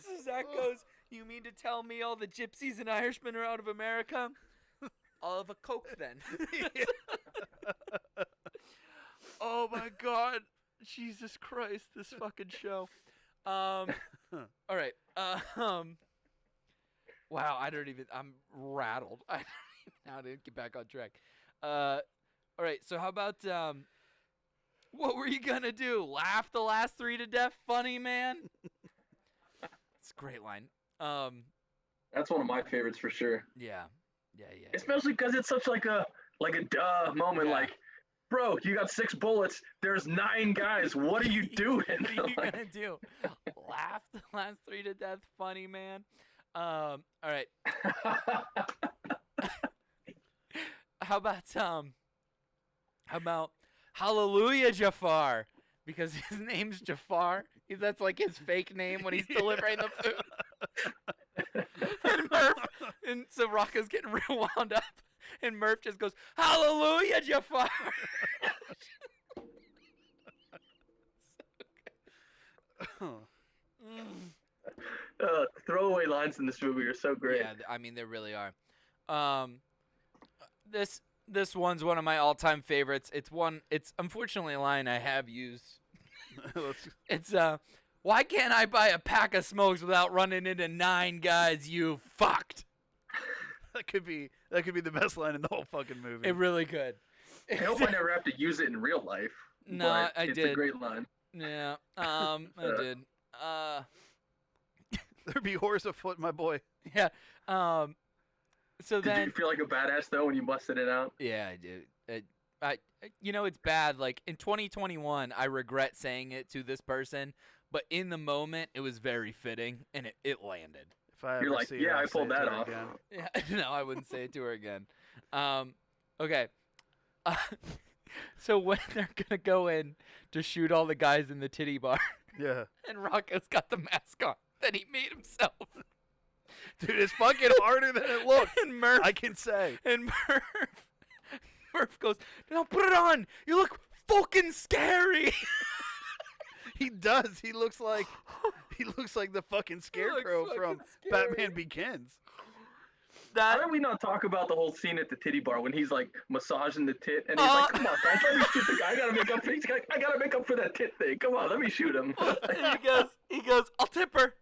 So Zach goes, "You mean to tell me all the gypsies and Irishmen are out of America? I'll have a Coke then." Oh my God. Jesus Christ, this fucking show. All right. Wow, I'm rattled. Now to get back on track. All right, so how about what were you gonna do? Laugh the last three to death, funny man? It's a great line. That's one of my favorites for sure. Yeah. Especially because it's such like a duh moment. Yeah. Like, bro, you got 6 bullets. There's 9 guys. What are you doing? What are you Like, gonna do? Laugh the last three to death, funny man. All right. How about Hallelujah Jafar? Because his name's Jafar. That's like his fake name when he's delivering the food. And and so Rocco's getting real wound up, and Murph just goes, "Hallelujah Jafar." throwaway lines in this movie are so great. Yeah, I mean they really are. This one's one of my all-time favorites. It's unfortunately a line I have used. It's why can't I buy a pack of smokes without running into 9 guys? You fucked. That could be the best line in the whole fucking movie. It really could. I hope I never have to use it in real life. No, but I it's did. a great line. Yeah, I did. There'd be horse afoot, my boy. Yeah. So Did then, you feel like a badass though when you busted it out? yeah, I did. It's bad. Like in 2021, I regret saying it to this person, but in the moment, it was very fitting, and it landed. If I You're ever like, see yeah, her, I I'll say pulled it to that her off. again. Yeah, no, I wouldn't say it to her again. Okay. So when they're gonna go in to shoot all the guys in the titty bar, Yeah. and Rocco's got the mask on that he made himself, Dude, it's fucking harder than it looks. and Murph I can say. and Murph goes, "No, put it on. You look fucking scary." He does. He looks like the fucking scarecrow fucking from scary. Batman Begins. How did we not talk about the whole scene at the titty bar when he's like massaging the tit and he's like, "Come on, guys, let me shoot the guy. I gotta make up for. I gotta make up for that tit thing. Come on, let me shoot him." And he goes, "I'll tip her."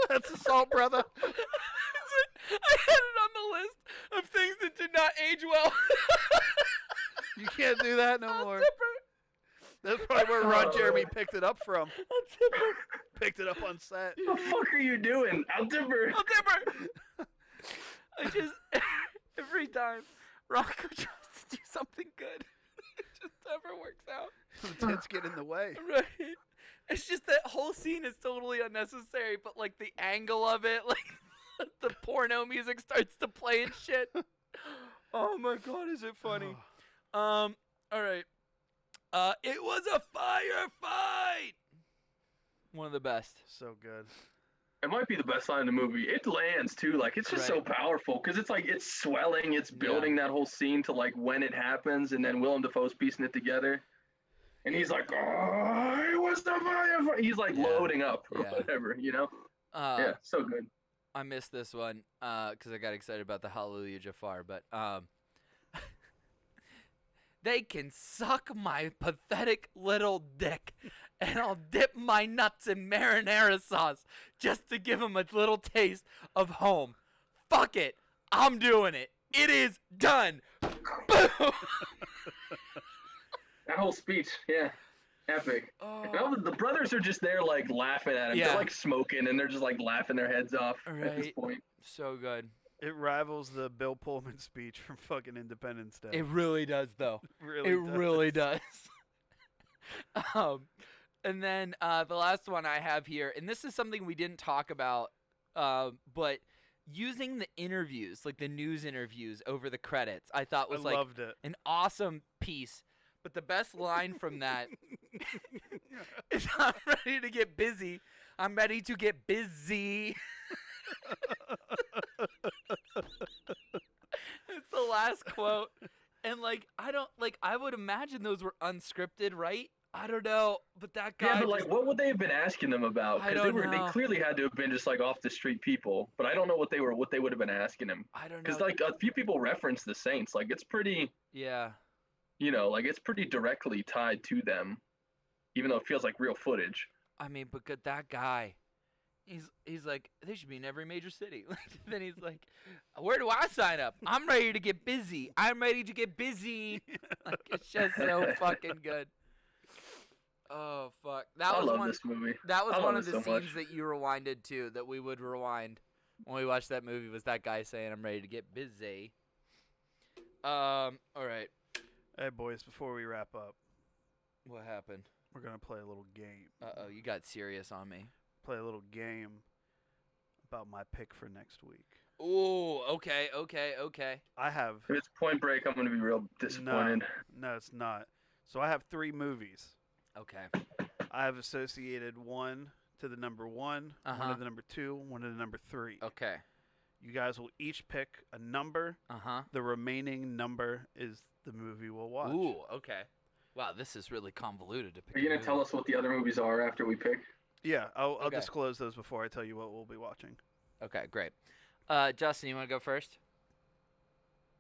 That's assault, brother. I had it on the list of things that did not age well. You can't do that no I'll more. tip That's probably where Ron Oh. Jeremy picked it up from. her. I'll tip her. Picked it up on set. What the fuck are you doing? I'll dimmer. I'll tip her. I just every time Rocco tries to do something good, it just never works out. The tits get in the way. Right. It's just that whole scene is totally unnecessary, but like the angle of it, like the porno music starts to play and shit. Oh my god, is it funny? All right. It was a firefight. One of the best. So good. It might be the best line in the movie. It lands too. Like it's just so Right. powerful because it's like it's swelling. It's building that whole scene to like when it happens, and then Willem Dafoe's piecing it together, and he's like, "Oh, it was the firefight." He's like Yeah. loading up or Yeah. whatever, you know? Yeah, so good. I missed this one because I got excited about the Hallelujah Jafar, but they can suck my pathetic little dick, and I'll dip my nuts in marinara sauce just to give them a little taste of home. Fuck it. I'm doing it. It is done. Boom. That whole speech, yeah, epic. And the brothers are just there like laughing at him. Yeah. They're like smoking, and they're just like laughing their heads off at this Right. point. So good. It rivals the Bill Pullman speech from fucking Independence Day. It really does, though. really It does. really does. And then the last one I have here, and this is something we didn't talk about, but using the interviews, like the news interviews over the credits, I thought was I like loved it. an awesome piece. But the best line from that is, "I'm ready to get busy. I'm ready to get busy." It's the last quote. And like I would imagine those were unscripted, right? I don't know, but that guy Yeah, but like, just- what would they have been asking them about? I Because don't they know. clearly had to have been just like off the street people. But I don't know what they would have been asking him. I don't know. Because like a few people reference the Saints, like it's pretty, Yeah. you know, like it's pretty directly tied to them, even though it feels like real footage. I mean, but good, that guy. He's like, they should be in every major city. Then he's like, where do I sign up? I'm ready to get busy. I'm ready to get busy. Like, it's just so fucking good. Oh fuck, that I was love one. this movie. That was I one love of the it so much. scenes that you rewinded to. That we would rewind when we watched that movie. Was that guy saying, "I'm ready to get busy"? All right. Hey, boys, before we wrap up, What happened? we're going to play a little game. Oh, you got serious on me. Play a little game about my pick for next week. Ooh, okay. I have... If it's Point Break, I'm gonna be real disappointed. No, it's not. So I have 3 movies. Okay. I have associated one to the number 1, one Uh-huh. to the number 2, one to the number 3. Okay. You guys will each pick a number. Uh-huh. The remaining number is the movie we'll watch. Ooh, okay. Wow, this is really convoluted to pick. Are you gonna tell us what the other movies are after we pick? Yeah, I'll Okay. disclose those before I tell you what we'll be watching. Okay, great. Justin, you want to go first?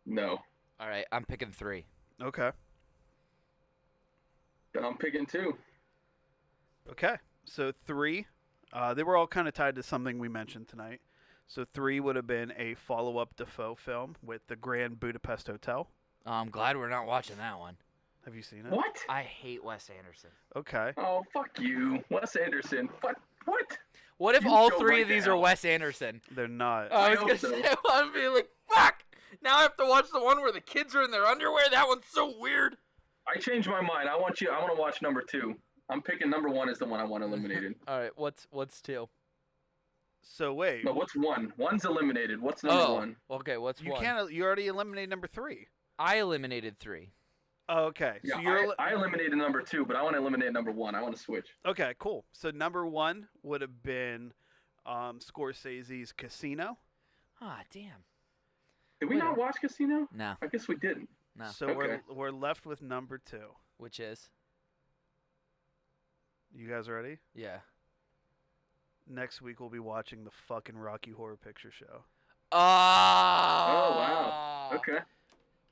No. All right, I'm picking 3. Okay. Then I'm picking 2. Okay. So 3, they were all kind of tied to something we mentioned tonight. So 3 would have been a follow-up Defoe film with the Grand Budapest Hotel. I'm glad we're not watching that one. Have you seen it? What? I hate Wes Anderson. Okay. Oh, fuck you, Wes Anderson. What? What if You all go 3 right of these to are hell. Wes Anderson? They're not. I I was hope gonna so. say, I'm being like, fuck! Now I have to watch the one where the kids are in their underwear. That one's so weird. I changed my mind. I want to watch number 2. I'm picking number 1 is the one I want eliminated. All right, what's 2? So wait. No, what's 1? 1's eliminated. What's number 1? Okay, what's You 1? can't. You already eliminated number 3. I eliminated 3. Oh, okay. Yeah, So you're I eliminated number 2, but I want to eliminate number 1. I want to switch. okay. Cool. So number 1 would have been Scorsese's Casino. Ah, damn. Did we Wait, not watch Casino? No, I guess we didn't. no. So Okay. we're left with number 2. Which is? You guys ready? Yeah. Next week we'll be watching the fucking Rocky Horror Picture Show. Oh, wow. Okay.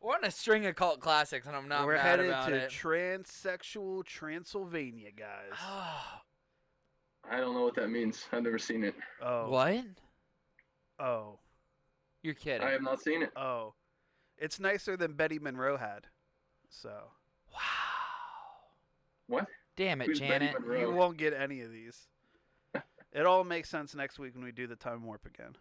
We're on a string of cult classics, and I'm not We're mad headed about to it. transsexual Transylvania, guys. I don't know what that means. I've never seen it. Oh. What? Oh. You're kidding. I have not seen it. Oh. It's nicer than Betty Monroe had. So Wow. What? Damn it, Who's Betty Janet. Monroe? you won't get any of these. It all makes sense next week when we do the time warp again.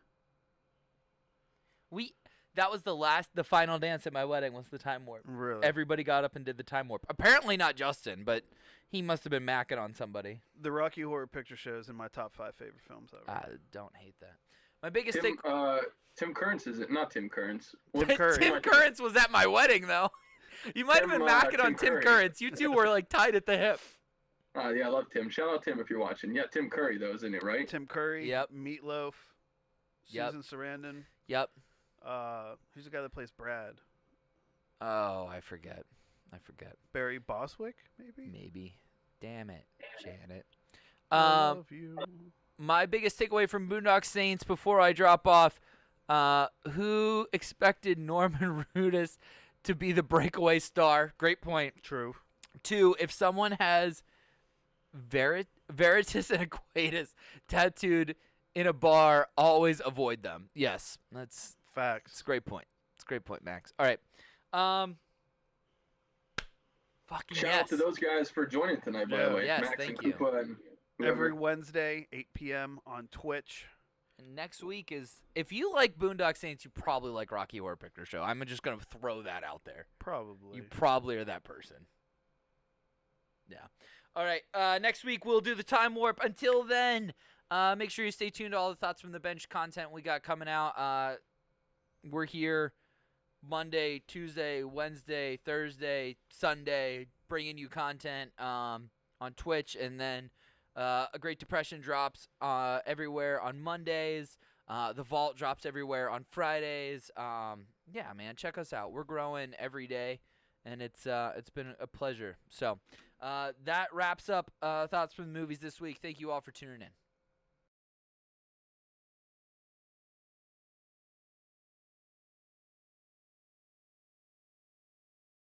That was the final dance at my wedding was the time warp. Really? Everybody got up and did the time warp. Apparently not Justin, but he must have been macking on somebody. The Rocky Horror Picture Show is in my top 5 favorite films ever. I don't hate that. My biggest Tim Currents is it? Not Tim Currents. Tim Curry. Tim Currents was at my wedding though. You might have been macking on Tim Curry. Currents. You two were like tied at the hip. Yeah, I love Tim. Shout out Tim if you're watching. Yeah, Tim Curry though, isn't it? Right? Tim Curry. Yep. Meatloaf. Yep. Susan Sarandon. Yep. Who's the guy that plays Brad? Oh, I forget. Barry Bostwick, maybe. Maybe. Damn it, Janet. I love you. My biggest takeaway from Boondock Saints before I drop off, who expected Norman Reedus to be the breakaway star? Great point. True. 2, if someone has Veritas and Aquatus tattooed in a bar, always avoid them. Yes, that's Facts. a great point. It's a great point, Max. All right. Fucking Shout yes. out to those guys for joining tonight, by Yeah. the way. Yes, Max thank and you. Koopa and whoever. Every Wednesday, 8 p.m. on Twitch. And next week is, if you like Boondock Saints, you probably like Rocky Horror Picture Show. I'm just going to throw that out there. Probably. You probably are that person. Yeah. All right. Next week, we'll do the time warp. Until then, make sure you stay tuned to all the Thoughts from the Bench content we got coming out. We're here Monday, Tuesday, Wednesday, Thursday, Sunday, bringing you content on Twitch. And then A Great Depression drops everywhere on Mondays. The Vault drops everywhere on Fridays. Yeah, man, check us out. We're growing every day, and it's been a pleasure. So that wraps up Thoughts from the Movies this week. Thank you all for tuning in.